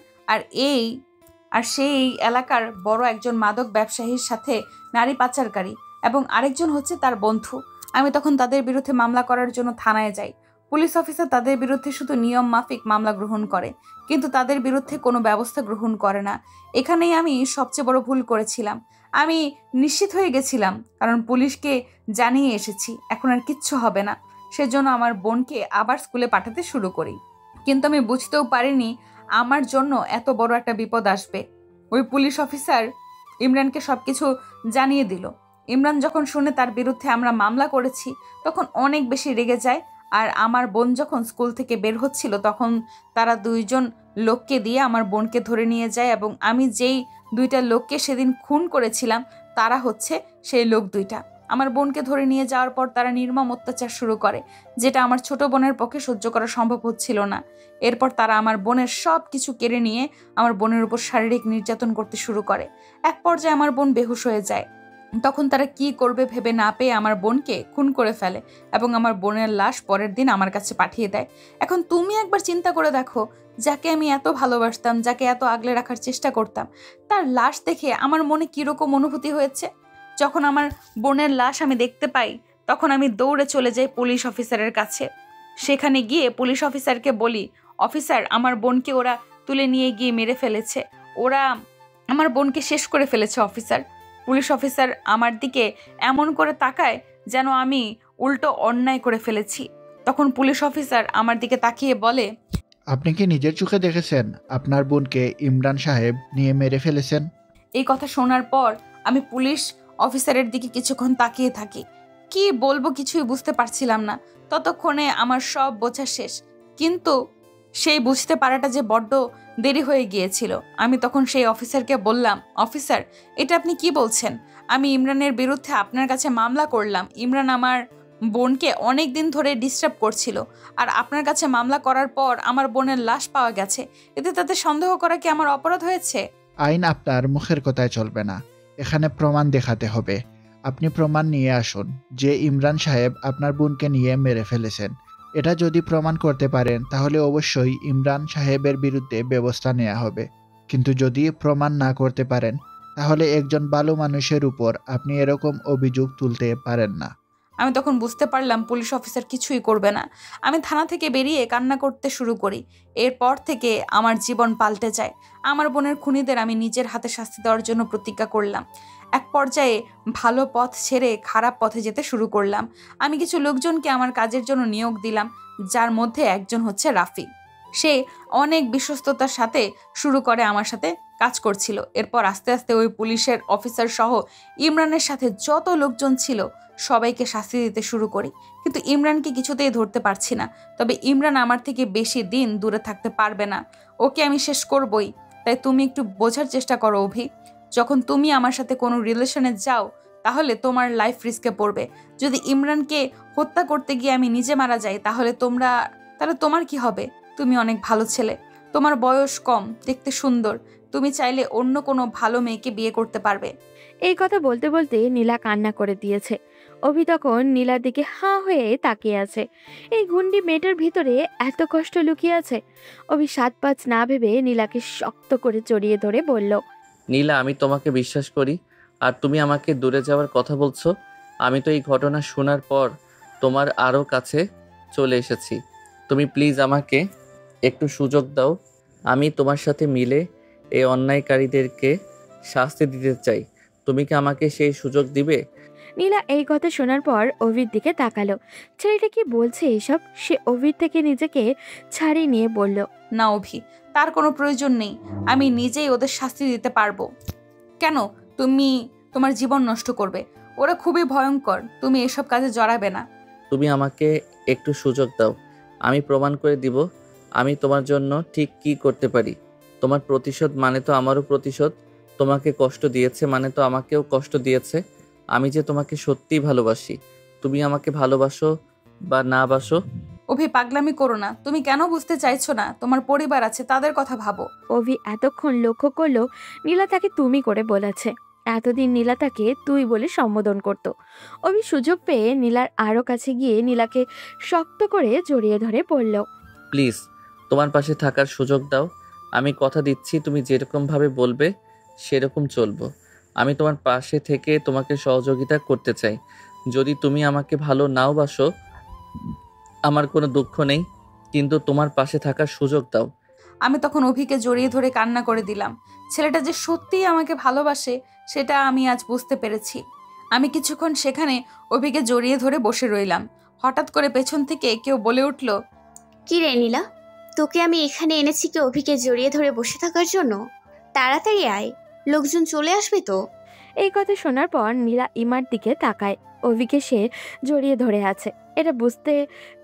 আর সেই এলাকার বড় একজন মাদক ব্যবসায়ীর সাথে নারী পাচারকারী, এবং আরেকজন হচ্ছে তার বন্ধু। আমি তখন তাদের বিরুদ্ধে মামলা করার জন্য থানায় যাই। পুলিশ অফিসার তাদের বিরুদ্ধে শুধু নিয়ম মাফিক মামলা গ্রহণ করে, কিন্তু তাদের বিরুদ্ধে কোনো ব্যবস্থা গ্রহণ করে না। এখানেই আমি সবচেয়ে বড় ভুল করেছিলাম। আমি নিশ্চিত হয়ে গেছিলাম, কারণ পুলিশকে জানিয়ে এসেছি এখন আর কিচ্ছু হবে না। সেজন্য আমার বোনকে আবার স্কুলে পাঠাতে শুরু করি। কিন্তু আমি বুঝতেও পারিনি আমার জন্য এত বড় একটা বিপদ আসবে। ওই পুলিশ অফিসার ইমরানকে সবকিছু জানিয়ে দিল। ইমরান যখন শুনে তার বিরুদ্ধে আমরা মামলা করেছি তখন অনেক বেশি রেগে যায়। আর আমার বোন যখন স্কুল থেকে বের হচ্ছিল তখন তারা 2জন লোককে দিয়ে আমার বোনকে ধরে নিয়ে যায়, এবং আমি যেই 2টা লোককে সেদিন খুন করেছিলাম তারা হচ্ছে সেই লোক 2টা। আমার বোনকে ধরে নিয়ে যাওয়ার পর তারা নির্মম অত্যাচার শুরু করে, যেটা আমার ছোট বোনের পক্ষে সহ্য করা সম্ভব হচ্ছিল না। এরপর তারা আমার বোনের সব কিছু কেড়ে নিয়ে আমার বোনের উপর শারীরিক নির্যাতন করতে শুরু করে। এক পর্যায়ে আমার বোন বেহুশ হয়ে যায়। তখন তারা কি করবে ভেবে না পেয়ে আমার বোনকে খুন করে ফেলে এবং আমার বোনের লাশ পরের দিন আমার কাছে পাঠিয়ে দেয়। এখন তুমি একবার চিন্তা করে দেখো, যাকে আমি এত ভালোবাসতাম, যাকে এত আগলে রাখার চেষ্টা করতাম, তার লাশ দেখে আমার মনে কীরকম অনুভূতি হয়েছে। যখন আমার বোনের লাশ আমি দেখতে পাই তখন আমি দৌড়ে চলে যাই পুলিশ অফিসারের কাছে। সেখানে গিয়ে পুলিশ অফিসারকে বলি, অফিসার, আমার বোনকে ওরা তুলে নিয়ে গিয়ে মেরে ফেলেছে, ওরা আমার বোনকে শেষ করে ফেলেছে অফিসার। পুলিশ অফিসার আমার দিকে এমন করে তাকায় যেন আমি উল্টো অন্যায় করে ফেলেছি। তখন পুলিশ অফিসার আমার দিকে তাকিয়ে বলে, আপনি কি নিজের চোখে দেখেছেন আপনার বোনকে ইমরান সাহেব নিয়ে মেরে ফেলেছেন? এই কথা শোনার পর আমি পুলিশ অফিসারের দিকে কিছুক্ষণ তাকিয়ে থাকি। কি বলবো কিছুই বুঝতে পারছিলাম না। ততক্ষণে আমার সব বোঝা শেষ, কিন্তু সেই বুঝতে পারাটা যে বড্ড দেরি হয়ে গিয়েছিল। আমি তখন সেই অফিসারকে বললাম, অফিসার, এটা আপনি কি বলছেন? আমি ইমরানের বিরুদ্ধে আপনার কাছে মামলা করলাম। ইমরান আমার বোনকে অনেক দিন ধরে ডিস্টার্ব করছিল, আর আপনার কাছে মামলা করার পর আমার বোনের লাশ পাওয়া গেছে। এতে তাতে সন্দেহ করা কি আমার অপরাধ হয়েছে? আইন আপনার মুখের কথায় চলবে না, এখানে প্রমাণ দেখাতে হবে। আপনি প্রমাণ নিয়ে আসুন যে ইমরান সাহেব আপনার বোনকে নিয়ে মেরে ফেলেছেন। এটা যদি প্রমাণ করতে পারেন তাহলে অবশ্যই ইমরান সাহেবের বিরুদ্ধে ব্যবস্থা নেওয়া হবে, কিন্তু যদি প্রমাণ না করতে পারেন তাহলে একজন ভালো মানুষের উপর আপনি এরকম অভিযোগ তুলতে পারেন না। আমি তখন বুঝতে পারলাম পুলিশ অফিসার কিছুই করবে না। আমি থানা থেকে বেরিয়ে কান্না করতে শুরু করি। এরপর থেকে আমার জীবন পাল্টে যায়। আমার বোনের খুনিদের আমি নিজের হাতে শাস্তি দেওয়ার জন্য প্রতিজ্ঞা করলাম। এক পর্যায়ে ভালো পথ ছেড়ে খারাপ পথে যেতে শুরু করলাম। আমি কিছু লোকজনকে আমার কাজের জন্য নিয়োগ দিলাম, যার মধ্যে একজন হচ্ছে রাফি। সে অনেক বিশ্বস্ততার সাথে শুরু করে আমার সাথে কাজ করছিল। এরপর আস্তে আস্তে ওই পুলিশের অফিসার সহ ইমরানের সাথে যত লোকজন ছিল সবাইকে শাস্তি দিতে শুরু করি, কিন্তু ইমরানকে কিছুতেই ধরতে পারছি না। তবে ইমরান আমার থেকে বেশি দিন দূরে থাকতে পারবে না, ওকে আমি শেষ করবই। তাই তুমি একটু বোঝার চেষ্টা করো অভি, যখন তুমি আমার সাথে কোনো রিলেশনে যাও তাহলে তোমার লাইফ রিস্কে পড়বে। যদি ইমরানকে হত্যা করতে গিয়ে আমি নিজে মারা যাই তাহলে তোমার কি হবে? তুমি অনেক ভালো ছেলে, তোমার বয়স কম, দেখতে সুন্দর, তুমি চাইলে অন্য কোনো ভালো মেয়েকে বিয়ে করতে পারবে। এই কথা বলতে বলতে নীলা কান্না করে দিয়েছে। অভি তখন নীলার দিকে হাঁ হয়ে তাকিয়ে আছে। এই গুন্ডি মেয়েটার ভিতরে এত কষ্ট লুকিয়ে আছে। অভি 7-5 না ভেবে নীলাকে শক্ত করে জড়িয়ে ধরে বলল, নীলা, আমি তোমাকে বিশ্বাস করি, আর তুমি আমাকে দূরে যাওয়ার কথা বলছো। আমি তো এই ঘটনা শোনার পর তোমার আরও কাছে চলে এসেছি। তুমি প্লিজ আমাকে একটু সুযোগ দাও। আমি তোমার সাথে মিলে এই অন্যায়কারীদেরকে শাস্তি দিতে চাই। তুমি কি আমাকে সেই সুযোগ দিবে? নীলা এই কথা শোনার পর অভির দিকে তাকালো। ছেলেটা কি বলছে এসব? সে অভির থেকে নিজেকে ছাড়িয়ে নিয়ে বলল, না অভি, তার কোনো প্রয়োজন নেই, আমি নিজেই ওদের শাস্তি দিতে পারবো। কেন তুমি তোমার জীবন নষ্ট করবে? ওরা খুবই ভয়ঙ্কর, তুমি এসব কাজে জড়াবে না। তুমি আমাকে একটু সুযোগ দাও, আমি প্রমাণ করে দিব আমি তোমার জন্য ঠিক কি করতে পারি। তোমার প্রতিশোধ মানে তো আমারও প্রতিশোধ। তোমাকে কষ্ট দিয়েছে মানে তো আমাকেও কষ্ট দিয়েছে। আমি যে তোমাকে সত্যিই ভালোবাসি। তুমি আমাকে ভালোবাসো বা না বাসো। অভি, পাগলামি করো না। তুমি কেন বুঝতে চাইছো না? তোমার পরিবার আছে, তাদের কথা ভাবো। অভি এতক্ষণ লক্ষ্য করলো নীলা তাকে তুমি করে বলেছে। এতদিন নীলা তাকে তুই বলে সম্বোধন করত। অভি সুযোগ পেয়ে নীলার আরো কাছে গিয়ে নীলাকে শক্ত করে জড়িয়ে ধরে বলল, প্লিজ তোমার পাশে থাকার সুযোগ দাও। আমি কথা দিচ্ছি তুমি যেরকমভাবে বলবে সেরকম চলবো। আমি তোমার পাশে থেকে তোমাকে সহযোগিতা করতে চাই। যদি তুমি আমাকে ভালো নাও বাসো আমার কোনো দুঃখ নেই, কিন্তু তোমার পাশে থাকার সুযোগ দাও। আমি তখন অভিকে জড়িয়ে ধরে কান্না করে দিলাম। ছেলেটা যে সত্যিই আমাকে ভালোবাসে সেটা আমি আজ বুঝতে পেরেছি। আমি কিছুক্ষণ সেখানে অভিকে জড়িয়ে ধরে বসে রইলাম। হঠাৎ করে পেছন থেকে কেউ বলে উঠল, কি রে নীলা, তোকে আমি এখানে এনেছি কি অভিকে জড়িয়ে ধরে বসে থাকার জন্য? তাড়াতাড়ি আয়, লোকজন চলে আসবে তো। এই কথা শোনার পর নীলা ইমার দিকে তাকায়। অভিকে সে জড়িয়ে ধরে আছে এটা বুঝতে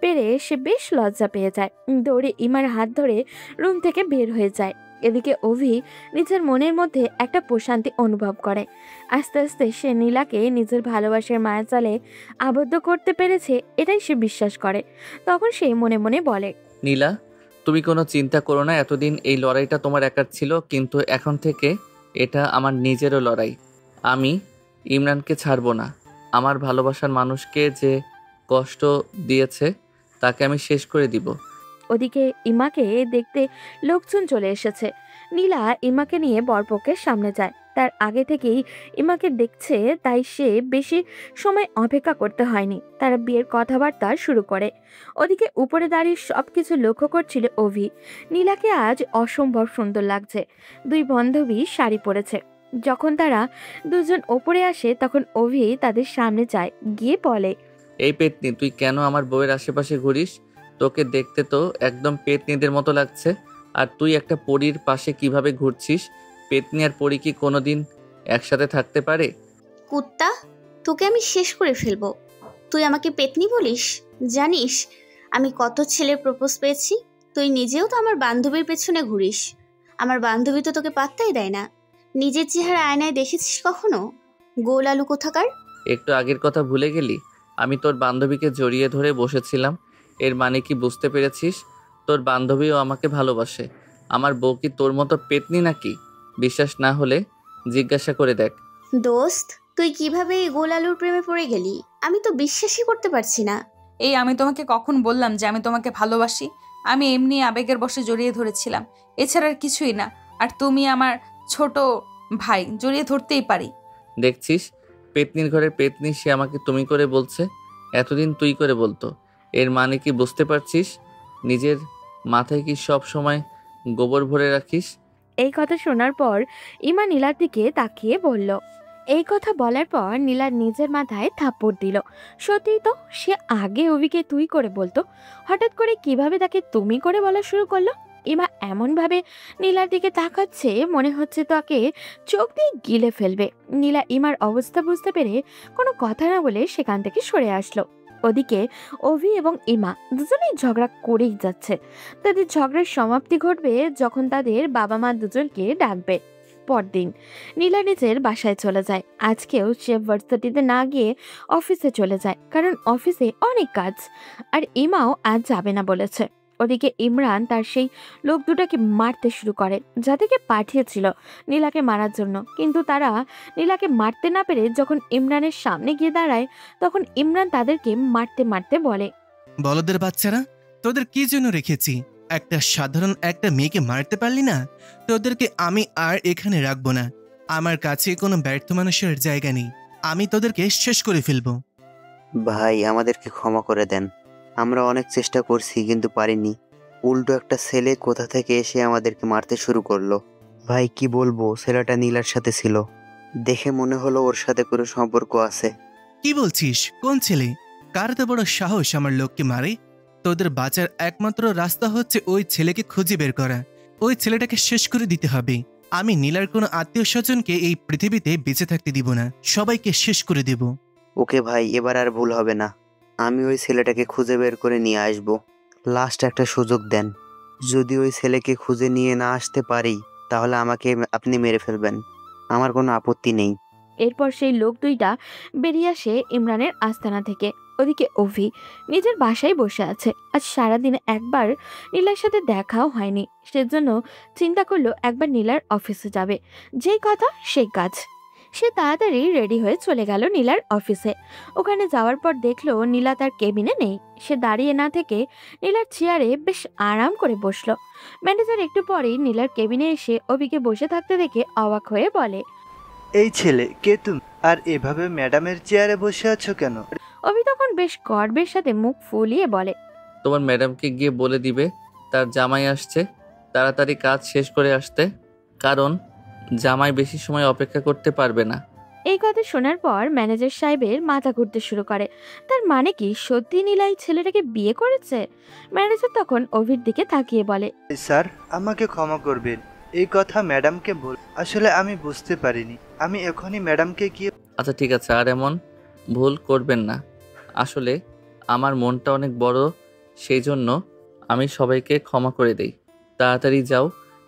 পেরে সে বেশ লজ্জা পেয়ে যায়। দৌড়ে ইমার হাত ধরে রুম থেকে বের হয়ে যায়। এদিকে অভি নিজের মনের মধ্যে একটা প্রশান্তি অনুভব করে। আস্তে আস্তে সে নীলাকে নিজের ভালোবাসার মায়াজালে আবদ্ধ করতে পেরেছে, এটাই সে বিশ্বাস করে। তখন সে মনে মনে বলে, নীলা, তুমি কোনো চিন্তা করো না। এতদিন এই লড়াইটা তোমার একার ছিল, কিন্তু এখন থেকে এটা আমার নিজেরও লড়াই। আমি ইমরানকে ছাড়বো না। আমার ভালোবাসার মানুষকে যে কষ্ট দিয়েছে তাকে আমি শেষ করে দিব। ওদিকে ইমাকে দেখতে লোকজন চলে এসেছে। নীলা ইমাকে নিয়ে বরপক্ষের সামনে যায়। তার আগে থেকেই ইমাকে দেখছে, তাই সে বেশি সময় অপেক্ষা করতে হয়নি। তারা বিয়ের কথাবার্তা শুরু করে। ওদিকে উপরে দাঁড়িয়ে সবকিছু লক্ষ্য করছিল অভি। নীলাকে আজ অসম্ভব সুন্দর লাগছে। দুই বান্ধবী শাড়ি পরেছে। যখন তারা দুজন ওপরে আসে তখন অভি তাদের সামনে যায়, গিয়ে বলে, এই পেতনি, তুই কেন আমার বউয়ের আশেপাশে ঘুরিস? তোকে দেখতে তো একদম পেতনিদের মতো লাগছে। আর তুই একটা পরীর পাশে কিভাবে ঘুরছিস? পেতনি আর পরী কি কোনোদিন একসাথে থাকতে পারে? কুত্তা, তোকে আমি শেষ করে ফেলবো। তুই আমাকে পেতনি বলিস? জানিস আমি কত ছেলের প্রপোজ পেয়েছি? তুই নিজেও তো আমার বান্ধবীর পেছনে ঘুরিস। আমার বান্ধবী তো তোকে পাত্তাই দেয় না। নিজের চেহারা আয়নায় দেখেছিস কখনো? গোল আলু কোথাকার। একটু আগের কথা ভুলে গেলি? আমি তোর বান্ধবীকে জড়িয়ে ধরে বসেছিলাম। এর মানে কি বুঝতে পেরেছিস? তোর বান্ধবীও আমাকে ভালোবাসে। আমার বউ কি তোর মতো পেতনি নাকি? বিশ্বাস না হলে জিজ্ঞাসা করে দেখ। দোস্ত, তুই কিভাবে এই গোল আলুর প্রেমে পড়ে গেলি? আমি তো বিশ্বাসই করতে পারছি না। এই আমি তোমাকে কখন বললাম যে আমি তোমাকে ভালোবাসি? আমি এমনি আবেগের বশে জড়িয়ে ধরেছিলাম, এছাড়া আর কিছুই না। আর তুমি আমার ছোট ভাই, জড়িয়ে ধরতেই পারি। দেখছিস, পেতনির ঘরের পেতনি সে আমাকে তুমি করে বলছে, এতদিন তুই করে বলতো। এর মানে কি বুঝতে পারছিস? নিজের মাথায় কি সব সময় গোবর ভরে রাখিস? এই কথা শোনার পর ইমা নীলার দিকে তাকিয়ে বলল। এই কথা বলার পর নীলা নিজের মাথায় থাপ্পড় দিল। সত্যিই তো, সে আগে অভিকে তুই করে বলতো, হঠাৎ করে কিভাবে তাকে তুমি করে বলা শুরু করলো? ইমা এমন ভাবে নীলার দিকে তাকাচ্ছে, মনে হচ্ছে তাকে চোখ দিয়ে গিলে ফেলবে। নীলা ইমার অবস্থা বুঝতে পেরে কোনো কথা না বলে সেখান থেকে সরে আসলো। ওদিকে অভি এবং ইমা দুজনেই ঝগড়া করেই যাচ্ছে। তাদের ঝগড়ার সমাপ্তি ঘটবে যখন তাদের বাবা মা দুজনকে ডাকবে। পরদিন নীলা নিজের বাসায় চলে যায়। আজকেও সে ভার্সিটিতে না গিয়ে অফিসে চলে যায়, কারণ অফিসে অনেক কাজ। আর ইমাও আজ যাবে না বলেছে। ওদিকে ইমরান তার সেই লোক দুটাকে মারতে শুরু করে, যাদেরকে পাঠিয়েছিল নীলাকে মারার জন্য। কিন্তু তারা নীলাকে মারতে না পেরে যখন ইমরানের সামনে গিয়ে দাঁড়ায়, তখন ইমরান তাদেরকে মারতে মারতে বলে, বলদের বাচ্চারা, তোদের কি জন্য রেখেছি? একটা সাধারণ একটা মেয়েকে মারতে পারলি না? তোদেরকে আমি আর এখানে রাখবো না। আমার কাছে কোনো ব্যর্থ মানুষের জায়গা নেই। আমি তোদেরকে শেষ করে ফেলবো। ভাই, আমাদেরকে ক্ষমা করে দেন। আমরা অনেক চেষ্টা করছি কিন্তু পারিনি। উল্টো একটা ছেলে কোথা থেকে এসে আমাদেরকে মারতে শুরু করলো। ভাই কি বলবো, ছেলেটা নীলার সাথে ছিল, দেখে মনে হলো ওর সাথে কোনো সম্পর্ক আছে। কি বলছিস? কোন ছেলে? কার তো বড় সাহস আমার লোককে মারে? তোদের বাঁচার একমাত্র রাস্তা হচ্ছে ওই ছেলেকে খুঁজে বের করা। ওই ছেলেটাকে শেষ করে দিতে হবে। আমি নীলার কোনো আত্মীয় স্বজনকে এই পৃথিবীতে বেঁচে থাকতে দিব না, সবাইকে শেষ করে দেব। ওকে ভাই, এবার আর ভুল হবে না। আমি ওই ছেলেটাকে খুঁজে বের করে নিয়ে আসবো। লাস্ট একটা সুযোগ দেন। যদি ওই ছেলেকে খুঁজে নিয়ে না আসতে পারি, তাহলে আমাকে আপনি মেরে ফেলবেন, আমার কোনো আপত্তি নেই। এরপর সেই লোক দুইটা বেরিয়ে আসে ইমরানের আস্তানা থেকে। ওদিকে অভি নিজের বাসায় বসে আছে। আজ সারাদিন একবার নীলার সাথে দেখাও হয়নি। সেজন্য চিন্তা করলো একবার নীলার অফিসে যাবে। যেই কথা সেই কাজ। সে তাড়াতাড়ি রেডি হয়ে চলে গেল নীলার অফিসে। ওখানে যাওয়ার পর দেখলো নীলা তার কেবিনে নেই। সে দাঁড়িয়ে না থেকে নীলার চেয়ারে বেশ আরাম করে বসলো। ম্যানেজার একটু পরেই নীলার কেবিনে এসে অভিকে বসে থাকতে দেখে অবাক হয়ে বলে, এই ছেলে কে তুমি? আর এভাবে ম্যাডামের চেয়ারে বসে আছো কেন? অভি তখন বেশ গর্বের সাথে মুখ ফুলিয়ে বলে, তোমার ম্যাডামকে গিয়ে বলে দিবে তার জামাই আসছে, তাড়াতাড়ি কাজ শেষ করে আসতে, কারণ জামাই বেশি সময় অপেক্ষা করতে পারবে না। এই কথা শোনার পর ম্যানেজার সাহেবের মাথা ঘুরতে শুরু করে। তার মানে কি সত্যি নীলাই ছেলেটাকে বিয়ে করেছে? ম্যানেজার তখন অভির দিকে তাকিয়ে বলে, স্যার, আমাকে ক্ষমা করবেন, এই কথা ম্যাডামকে বল। আসলে আমি বুঝতে পারিনি। আমি এখনই ম্যাডামকে গিয়ে। আচ্ছা ঠিক আছে, আর এমন ভুল করবেন না। আসলে আমার মনটা অনেক বড়, সেই জন্য আমি সবাইকে ক্ষমা করে দেই। তাড়াতাড়ি যাও,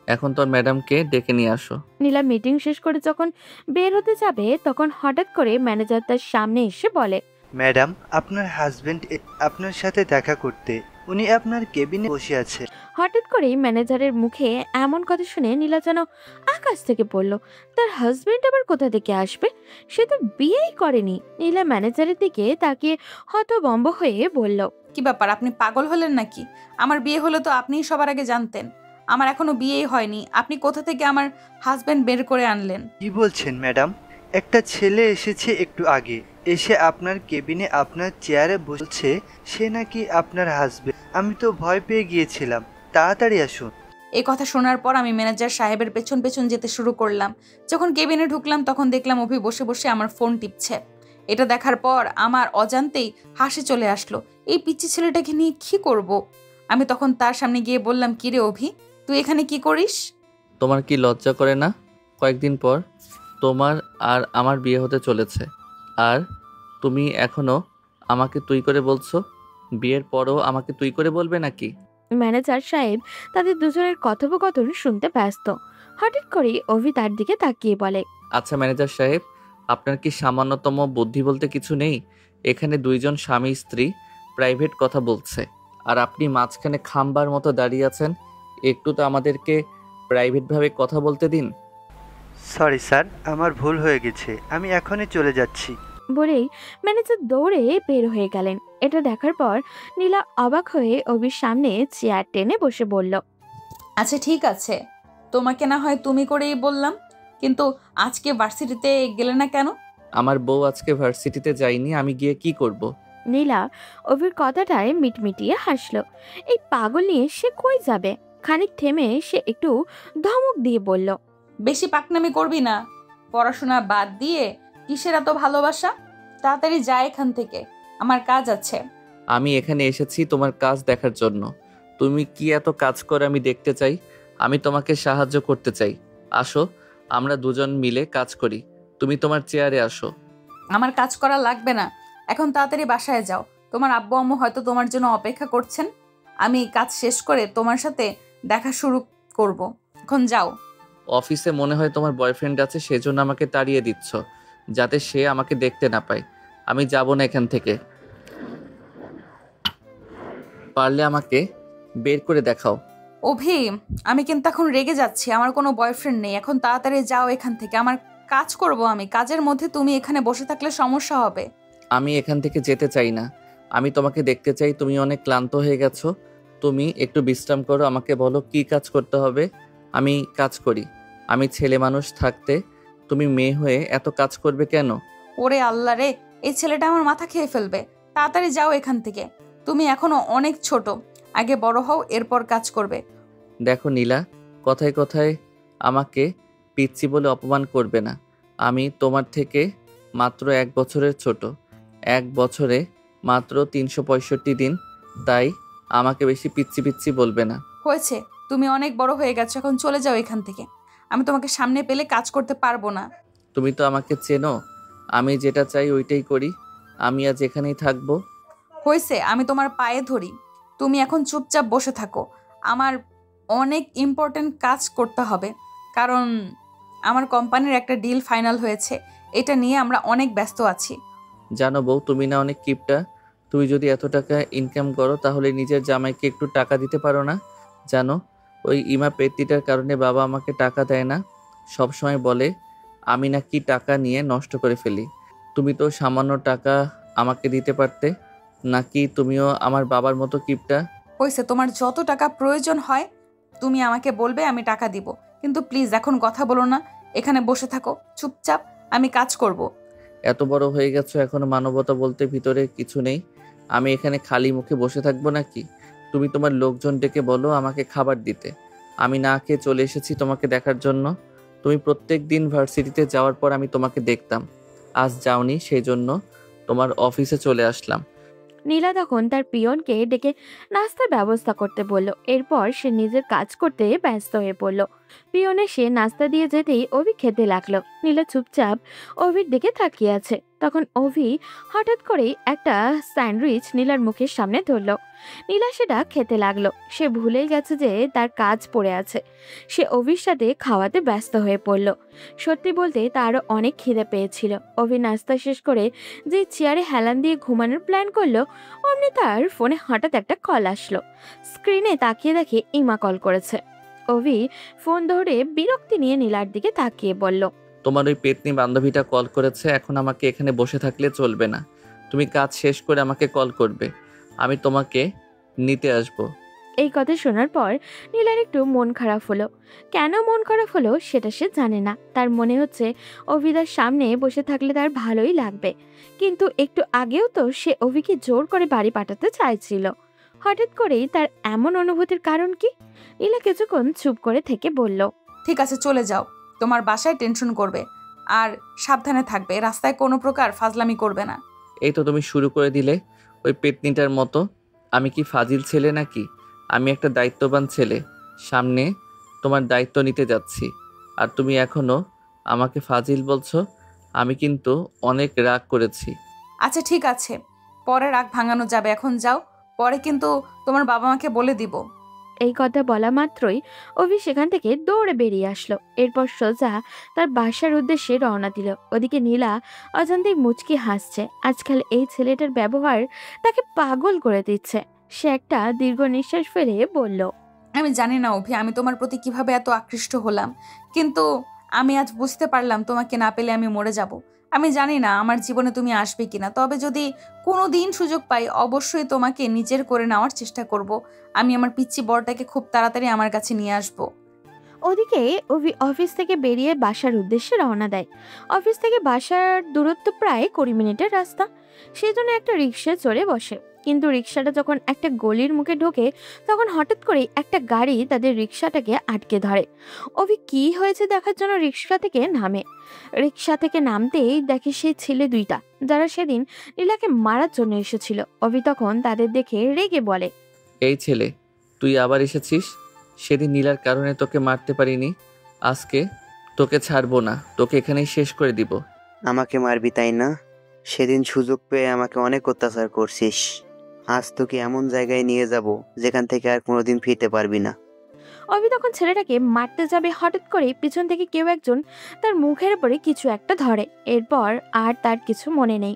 এখন তোর ম্যাডামকে ডেকে নিয়ে আসো। নীলা মিটিং শেষ করে যখন বের হতে যাবে, তখন হঠাৎ করে ম্যানেজার তার সামনে এসে বলে, ম্যাডাম, আপনার হাজবেন্ড আপনার সাথে দেখা করতে, উনি আপনার কেবিনে বসে আছে। হঠাৎ করেই ম্যানেজারের মুখে এমন কথা শুনে নীলা যেন আকাশ থেকে পড়ল। তার হাজবেন্ড আবার কোথা থেকে আসবে? সে তো বিয়েই করেনি। নীলা ম্যানেজারের দিকে তাকিয়ে হতভম্ব হয়ে বলল, কি ব্যাপার, আপনি পাগল হলেন নাকি? আমার বিয়ে হলো তো আপনিই সবার আগে জানতেন। আমার এখনো বিয়েই হয়নি, আপনি কোথা থেকে আমার হাজবেন্ড বের করে আনলেন? কি বলছেন ম্যাডাম? একটা ছেলে এসেছে একটু আগে, এসে আপনার কেবিনে আপনার চেয়ারে বসছে, সে নাকি আপনার হাজবেন্ড। আমি তো ভয় পেয়ে গিয়েছিলাম। তাড়াতাড়ি আসুন। এই কথা শোনার পর আমি ম্যানেজার সাহেবের পেছন পেছন যেতে শুরু করলাম। যখন কেবিনে ঢুকলাম তখন দেখলাম অভি বসে বসে আমার ফোন টিপছে। এটা দেখার পর আমার অজান্তেই হাসি চলে আসলো। এই পিচ্চি ছেলেটাকে নিয়ে কি করব? আমি তখন তার সামনে গিয়ে বললাম, কিরে অভি, তুই এখানে কি করিস? তোমার কি লজ্জা করে না? কয়েকদিন পর তোমার আর আমার বিয়ে হতে চলেছে, আর তুমি এখনো আমাকে তুই করে বলছো। বিয়ের পরও আমাকে তুই করে বলবে নাকি? ম্যানেজার সাহেব তাদের দুজনের কথোপকথন শুনতে ব্যস্ত। হঠাৎ করেই অভি তার দিকে তাকিয়ে বলে, আচ্ছা ম্যানেজার সাহেব, আপনার কি সামান্যতম বুদ্ধি বলতে কিছু নেই? এখানে দুইজন স্বামী স্ত্রী প্রাইভেট কথা বলছে, আর আপনি মাঝখানে খাম্বার মতো দাঁড়িয়ে আছেন। একটু তো আমাদেরকে প্রাইভেটভাবে কথা বলতে দিন। সরি স্যার, আমার ভুল হয়ে গেছে, আমি এখনই চলে যাচ্ছি। বলেই ম্যানেজার দৌড়ে বের হয়ে গেলেন। এটা দেখার পর নীলা অবাক হয়ে অভির সামনে চেয়ার টেনে বসে বলল, আচ্ছা ঠিক আছে, তোমাকে না হয় তুমি করেই বললাম, কিন্তু আজকে ভার্সিটিতে গেলে না কেন? আমার বউ আজকে ভার্সিটিতে যায়নি, আমি গিয়ে কি করব? নীলা অভির কথাটায় মিটমিটিয়ে হাসলো। এই পাগল নিয়ে সে কই যাবে? খানিক থেমে সে একটু ধমক দিয়ে বলল, বেশি পাকনামি করবি না, পড়াশোনা বাদ দিয়ে কিসের এত ভালোবাসা? তাড়াতাড়ি যা এখান থেকে, আমার কাজ আছে। আমি এখানে এসেছি তোমার কাজ দেখার জন্য। তুমি কি এত কাজ করে আমি দেখতে চাই। আমি তোমাকে সাহায্য করতে চাই। আসো, আমরা দুজন মিলে কাজ করি। তুমি তোমার চেয়ারে আসো। আমার কাজ করা লাগবে না, এখন তাড়াতাড়ি বাসায় যাও। তোমার আব্বু আম্মু হয়তো তোমার জন্য অপেক্ষা করছেন। আমি কাজ শেষ করে তোমার সাথে দেখা শুরু করব। এখন যাও। অফিসে মনে হয় তোমার বয়ফ্রেন্ড আছে, সেজন্য আমাকে তাড়িয়ে দিচ্ছ, যাতে সে আমাকে দেখতে না পায়। আমি যাব না এখান থেকে। পারলে আমাকে বের করে দেখাও। অভি, আমি কিন্তু এখন রেগে যাচ্ছি। আমার কোনো বয়ফ্রেন্ড নেই। এখন তাড়াতাড়ি যাও এখান থেকে, আমার কাজ করব। আমি কাজের মধ্যে তুমি এখানে বসে থাকলে সমস্যা হবে। আমি এখান থেকে যেতে চাই না। আমি তোমাকে দেখতে চাই। তুমি অনেক ক্লান্ত হয়ে গেছো, তুমি একটু বিশ্রাম করো। আমাকে বলো কি কাজ করতে হবে, আমি কাজ করি। আমি ছেলে মানুষ থাকতে তুমি মেয়ে হয়ে এত কাজ করবে কেন? ওরে আল্লাহ রে, এই ছেলেটা আমার মাথা খেয়ে ফেলবে। তাড়াতাড়ি যাও এখান থেকে, তুমি এখনো অনেক ছোট। আগে বড় হও, এরপর কাজ করবে। দেখো নীলা, কথায় কথায় আমাকে পিচ্চি বলে অপমান করবে না। আমি তোমার থেকে মাত্র 1 বছরের ছোট। 1 বছরে মাত্র 365 দিন, তাই আমাকে বেশি পিচ্চি পিচ্চি বলবে না। হয়েছে, তুমি অনেক বড় হয়ে গেছো, এখন চলে যাও এখান থেকে। আমি তোমাকে সামনে পেলে কাজ করতে পারবো না। তুমি তো আমাকে চেনো, আমি যেটা চাই ওইটাই করি। আমি আজ এখানেই থাকবো। হয়েছে, আমি তোমার পায়ে ধরি, তুমি এখন চুপচাপ বসে থাকো। আমার অনেক ইম্পর্টেন্ট কাজ করতে হবে, কারণ আমার কোম্পানির একটা ডিল ফাইনাল হয়েছে। এটা নিয়ে আমরা অনেক ব্যস্ত আছি। জানো বউ, তুমি না অনেক কিপটা। তুমি যদি এত টাকা ইনকাম করো তাহলে নিজের জামাইকে একটু টাকা দিতে পারো না? জানো, ওই ইমা পেত্তিটার কারণে বাবা আমাকে টাকা দেয় না। সব সময় বলে আমি নাকি টাকা নিয়ে নষ্ট করে ফেলি। তুমি তো সামান্য টাকা আমাকে দিতে পারতে। নাকি তুমিও আমার বাবার মতো কিপটা? হয়েছে, তোমার যত টাকা প্রয়োজন হয় তুমি আমাকে বলবে, আমি টাকা দিব। কিন্তু প্লিজ এখন কথা বলো না, এখানে বসে থাকো চুপচাপ, আমি কাজ করব। এত বড় হয়ে গেছো, এখনো মানবতা বলতে ভিতরে কিছু নেই। আমি এখানে খালি মুখে বসে থাকবো নাকি? তুমি তোমার লোকজন ডেকে বলো আমাকে খাবার দিতে। আমি না খেয়ে চলে এসেছি তোমাকে দেখার জন্য। তুমি প্রত্যেক দিন ভার্সিটিতে যাওয়ার পর আমি তোমাকে দেখতাম। আজ যাওনি, সেই জন্য তোমার অফিসে চলে আসলাম। নীলা তখন তার পিয়নকে ডেকে নাস্তার ব্যবস্থা করতে বলল। এরপর সে নিজের কাজ করতে ব্যস্ত হয়ে পড়ল। পিয়ন এসে নাস্তা দিয়ে যেতেই অভি খেতে লাগলো। নীলা চুপচাপ অভির দিকে তাকিয়ে আছে। তখন অভি হঠাৎ করেই একটা স্যান্ডউইচ নীলার মুখের সামনে ধরল। নীলা সেটা খেতে লাগলো। সে ভুলেই গেছে যে তার কাজ পড়ে আছে। সে অভির সাথে খাওয়াতে ব্যস্ত হয়ে পড়ল। সত্যি বলতে তারও অনেক খিদে পেয়েছিল। অভি নাস্তা শেষ করে যে চেয়ারে হেলান দিয়ে ঘুমানোর প্ল্যান করলো, অমনি তার ফোনে হঠাৎ একটা কল আসলো। স্ক্রিনে তাকিয়ে দেখে ইমা কল করেছে। অভি ফোন ধরে বিরক্তি নিয়ে নীলার দিকে তাকিয়ে বলল, তোমার ওই পেতনি বান্ধবীটা কল করেছে। এখন আমাকে এখানে বসে থাকলে চলবে না। তুমি কাজ শেষ করে আমাকে কল করবে, আমি তোমাকে নিতে আসবো। এই কথা শোনার পর নীলার একটু মন খারাপ হলো। কেন মন খারাপ হলো সেটা সে জানে না। তার মনে হচ্ছে অভিদার সামনে বসে থাকলে তার ভালোই লাগবে, কিন্তু একটু আগেও তো সে অভিকে জোর করে বাড়ি পাঠাতে চাইছিল। হঠাৎ করেই তার এমন অনুভূতির কারণ কি? নীলা কিছুক্ষণ চুপ করে থেকে বলল, ঠিক আছে, চলে যাও। তোমার বাসায় টেনশন করবে, আর সাবধানে থাকবে। রাস্তায় কোনো প্রকার ফাজলামি করবে না। এই তো তুমি শুরু করে দিলে ওই পেতনিটার মতো। আমি কি ফাজিল ছেলে নাকি? আমি একটা দায়িত্ববান ছেলে, সামনে তোমার দায়িত্ব নিতে যাচ্ছি, আর তুমি এখনো আমাকে ফাজিল বলছো। আমি কিন্তু অনেক রাগ করেছি। আচ্ছা ঠিক আছে, পরে রাগ ভাঙানো যাবে। এখন যাও, পরে কিন্তু তোমার বাবা মাকে বলে দিব। এই কথা বলা মাত্রই অভি সেখান থেকে দৌড়ে বেরিয়ে আসলো। এরপর সোজা তার বাসার উদ্দেশ্যে রওনা দিল। ওদিকে নীলা অজান্তেই মুচকি হাসছে। আজকাল এই ছেলেটার ব্যবহার তাকে পাগল করে দিচ্ছে। সে একটা দীর্ঘ নিঃশ্বাস ফেলে বলল, আমি জানি না অভি, আমি তোমার প্রতি কিভাবে এত আকৃষ্ট হলাম, কিন্তু আমি আজ বুঝতে পারলাম তোমাকে না পেলে আমি মরে যাব। আমি জানি না আমার জীবনে তুমি আসবে কিনা, তবে যদি কোনো দিন সুযোগ পাই অবশ্যই তোমাকে নিজের করে নেওয়ার চেষ্টা করব। আমি আমার পিচ্চি বরটাকে খুব তাড়াতাড়ি আমার কাছে নিয়ে আসবো। ওদিকে অভি অফিস থেকে বেরিয়ে বাসার উদ্দেশ্যে রওনা দেয়। অফিস থেকে বাসার দূরত্ব প্রায় 20 মিনিটের রাস্তা। সেই জন্য একটা রিক্সায় চড়ে বসে, কিন্তু রিক্সাটা যখন একটা গলির মুখে ঢোকে তখন হঠাৎ করেই একটা গাড়ি তাদের রিক্সাটাকে আটকে ধরে। অভি কি হয়েছে দেখার জন্য রিক্সা থেকে নামে। রিক্সা থেকে নামতেই দেখে সেই ছেলে দুইটা যারা সেদিন নীলাকে মারার জন্য এসেছিল। অভি তখন তাদের দেখে রেগে বলে, এই ছেলে, তুই আবার এসেছিস? সেদিন নীলার কারণে তোকে মারতে পারিনি, আজকে তোকে ছাড়বো না, তোকে এখানেই শেষ করে দিব। আমাকে মারবি তাই না? সেদিন সুযোগ পেয়ে আমাকে অনেক অত্যাচার করছিস। আজ তোকে এমন জায়গায় নিয়ে যাব যেখান থেকে আর কোনোদিন ফিরতে পারবি না। অভি তখন ছেলেটাকে মারতে যাবে, হঠাৎ করে পিছন থেকে কেউ একজন তার মুখের উপরে কিছু একটা ধরে। এরপর আর তার কিছু মনে নেই।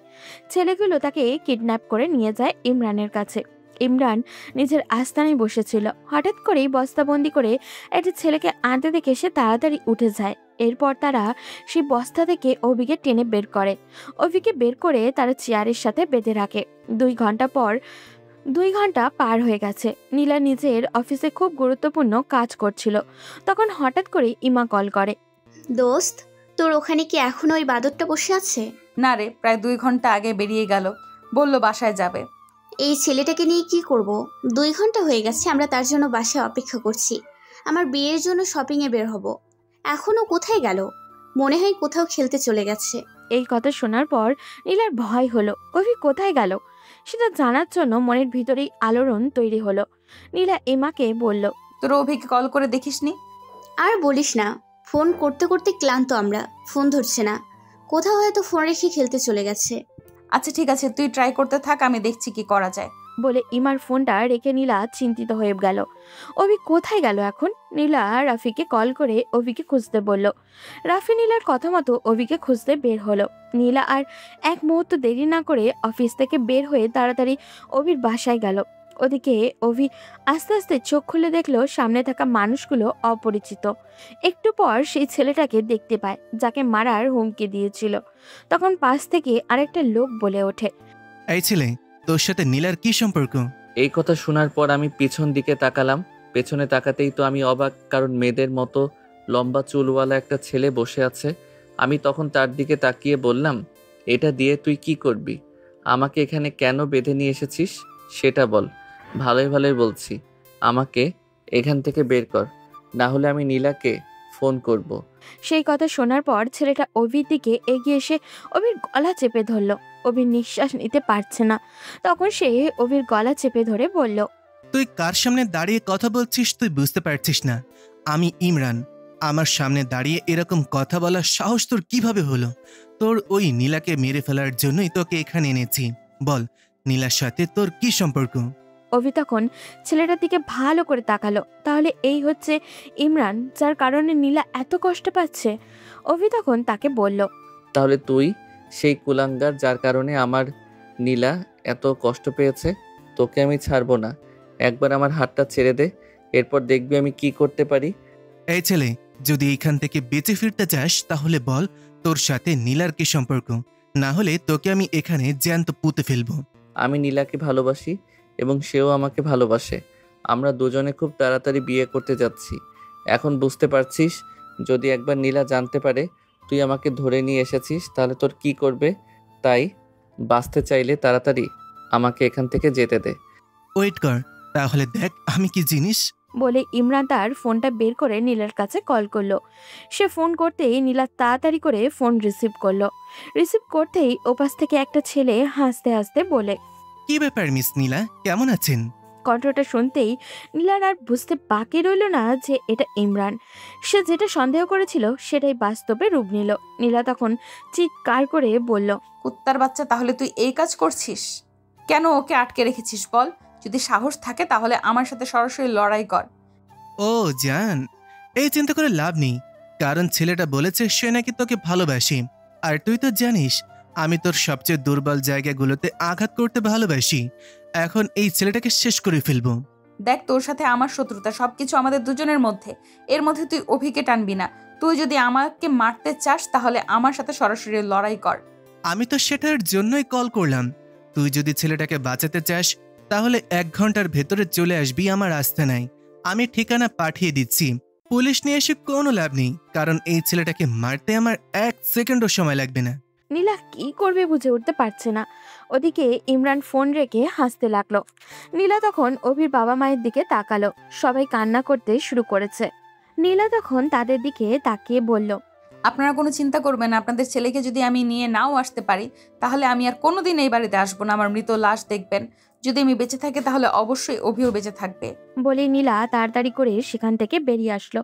ছেলেগুলো তাকে কিডন্যাপ করে নিয়ে যায় ইমরানের কাছে। ইমরান নিজের আস্তানায় বসেছিল। হঠাৎ করেই বস্তাবন্দি করে একটা ছেলেকে আনতে দেখে সে তাড়াতাড়ি উঠে যায়। এরপর তারা সেই বস্তা থেকে অভিকে টেনে বের করে। অভিকে বের করে তারা চেয়ারের সাথে বেঁধে রাখে। 2 ঘন্টা পার হয়ে গেছে। নীলা নিজের অফিসে খুব গুরুত্বপূর্ণ কাজ করছিল। তখন হঠাৎ করে ইমা কল করে। দোস্ত, তোর ওখানে কি এখনো ওই বাদরটা বসে আছে? না রে, প্রায় 2 ঘন্টা আগে বেরিয়ে গেল, বলল বাসায় যাবে। এই ছেলেটাকে নিয়ে কি করব? 2 ঘন্টা হয়ে গেছে আমরা তার জন্য বাসায় অপেক্ষা করছি। আমার বিয়ের জন্য শপিংয়ে বের হব, এখনো কোথায় গেল? মনে হয় কোথাও খেলতে চলে গেছে। এই কথা শোনার পর নীলার ভয় হলো, অভি কোথায় গেল সেটা জানার জন্য মনের ভিতরেই আলোড়ন তৈরি হলো। নীলা এমাকে বলল, তোর অভিকে কল করে দেখিসনি? আর বলিস না, ফোন করতে করতে ক্লান্ত আমরা, ফোন ধরছে না। কোথাও হয়তো ফোন রেখে খেলতে চলে গেছে। আচ্ছা ঠিক আছে, তুই ট্রাই করতে থাক, আমি দেখছি কি করা যায়। বলে ইমার ফোনটা রেখে নীলা চিন্তিত হয়ে গেল। অভি কোথায় গেল এখন? নীলা রাফিকে কল করে অভিকে খুঁজতে বলল। রাফি নীলার কথা মতো অভিকে খুঁজতে বের হলো। নীলা আর এক মুহূর্ত দেরি না করে অফিস থেকে বের হয়ে তাড়াতাড়ি অভির বাসায় গেল। ওদিকে অভি আস্তে আস্তে চোখ খুলে দেখলো সামনে থাকা মানুষগুলো অপরিচিত। একটু পর সেই ছেলেটাকে দেখতে পায় যাকে মারার হুমকি দিয়েছিল। তখন পাশ থেকে আরেকটা লোক বলে ওঠে, এই ছেলে, তোর সাথে নীলার কি সম্পর্ক? এই কথা শোনার পর আমি পিছন দিকে তাকালাম। পেছনে তাকাতেই তো আমি অবাক, কারণ মেয়েদের মতো লম্বা চুলওয়ালা একটা ছেলে বসে আছে। আমি তখন তার দিকে তাকিয়ে বললাম, এটা দিয়ে তুই কি করবি? আমাকে এখানে কেন বেঁধে নিয়ে এসেছিস সেটা বল। ভালোই ভালোই বলছি, আমাকে এখান থেকে বের কর, না হলে আমি নীলাকে ফোন করব। সেই কথা শোনার পর ছেলেটা অভির দিকে এগিয়ে এসে অভির গলা চেপে ধরল। অভির নিঃশ্বাস নিতে পারছে না। তখন সে অভির গলা চেপে ধরে বলল, তুই কার সামনে দাঁড়িয়ে কথা বলছিস তুই বুঝতে পারছিস না? আমি ইমরান। আমার সামনে দাঁড়িয়ে এরকম কথা বলার সাহস তোর কিভাবে হলো? তোর ওই নীলাকে মেরে ফেলার জন্যই তোকে এখানে এনেছি। বল, নীলার সাথে তোর কি সম্পর্ক? অভি তখন ছেলেটার দিকে ভালো করে তাকালো। তাহলে এই হচ্ছে ইমরান, যার কারণে নীলা এত কষ্ট পাচ্ছে। অভি তখন তাকে বলল, তাহলে তুই সেই কুলাঙ্গার যার কারণে আমার নীলা এত কষ্ট পেয়েছে। তোকে আমি ছাড়বো না, একবার আমার হাতটা ছেড়ে দে, এরপর দেখবি আমি কি করতে পারি। এই ছেলে, যদি এখান থেকে বেঁচে ফিরতে চাস তাহলে বল তোর সাথে নীলার কি সম্পর্ক, না হলে তোকে আমি এখানে জ্যান্ত পুঁতে ফেলবো। আমি নীলাকে ভালোবাসি এবং সেও আমাকে ভালোবাসে। আমরা দুজনে খুব তাড়াতাড়ি বিয়ে করতে যাচ্ছি। এখন বুঝতে পারছিস, যদি একবার নীলা জানতে পারে তুই আমাকে ধরে নিয়ে এসেছিস তাহলে তোর কি করবে। তাই বাঁচতে চাইলে তাড়াতাড়ি আমাকে এখান থেকে যেতে দে। ওয়েট কর, তাহলে দেখ আমি কি জিনিস। বলে ইমরান তার ফোনটা বের করে নীলার কাছে কল করলো। সে ফোন করতেই নীলা তাড়াতাড়ি করে ফোন রিসিভ করলো। রিসিভ করতেই ওপাশ থেকে একটা ছেলে হাসতে হাসতে বলে, কি ব্যাপার মিস নীলা, কেমন আছেন? কণ্ঠটা শুনতেই নীলার আর বুঝতে বাকি রইল না যে এটা ইমরান। সে যেটা সন্দেহ করেছিল সেটাই বাস্তবে রূপ নিল। নীলা তখন চিৎকার করে বলল, কুত্তার বাচ্চা, তাহলে তুই এই কাজ করছিস? কেন ওকে আটকে রেখেছিস বল? যদি সাহস থাকে তাহলে আমার সাথে সরাসরি লড়াই কর। ও জান, এই চিন্তা করে লাভ নেই, কারণ ছেলেটা বলেছে সে নাকি তোকে ভালোবাসি। আর তুই তো জানিস আমি তোর সবচেয়ে দুর্বল জায়গাগুলোতে আঘাত করতে ভালোবাসি। এখন এই ছেলেটাকে শেষ করে ফেলবো। দেখ, তোর সাথে আমার শত্রুতা, সবকিছু আমাদের দুজনের মধ্যে। এর মধ্যে তুই অভিকে টানবি না। তুই যদি আমাকে মারতে চাস তাহলে আমার সাথে সরাসরি লড়াই কর। আমি তো সেটার জন্যই কল করলাম। তুই যদি ছেলেটাকে বাঁচাতে চাস তাহলে 1 ঘন্টার ভেতরে চলে আসবি আমার আস্তানায়। আমি ঠিকানা পাঠিয়ে দিচ্ছি। পুলিশ নিয়ে এসে কোনো লাভ নেই, কারণ এই ছেলেটাকে মারতে আমার 1 সেকেন্ডও সময় লাগবে না। নীলা কি করবে বুঝে উঠতে পারছে না। ওদিকে ইমরান ফোন রেখে হাসতে লাগলো। নীলা তখন অভির বাবা মায়ের দিকে তাকালো। সবাই কান্না করতে শুরু করেছে। নীলা তখন তাদের দিকে তাকিয়ে বলল, আপনারা কোনো চিন্তা করবেন না। আপনাদের ছেলেকে যদি আমি নিয়ে নাও আসতে পারি তাহলে আমি আর কোনোদিন এই বাড়িতে আসবো না। আমার মৃত লাশ দেখবেন। যদি আমি বেঁচে থাকি তাহলে অবশ্যই অভিও বেঁচে থাকবে। বলে নীলা তাড়াতাড়ি করে সেখান থেকে বেরিয়ে আসলো।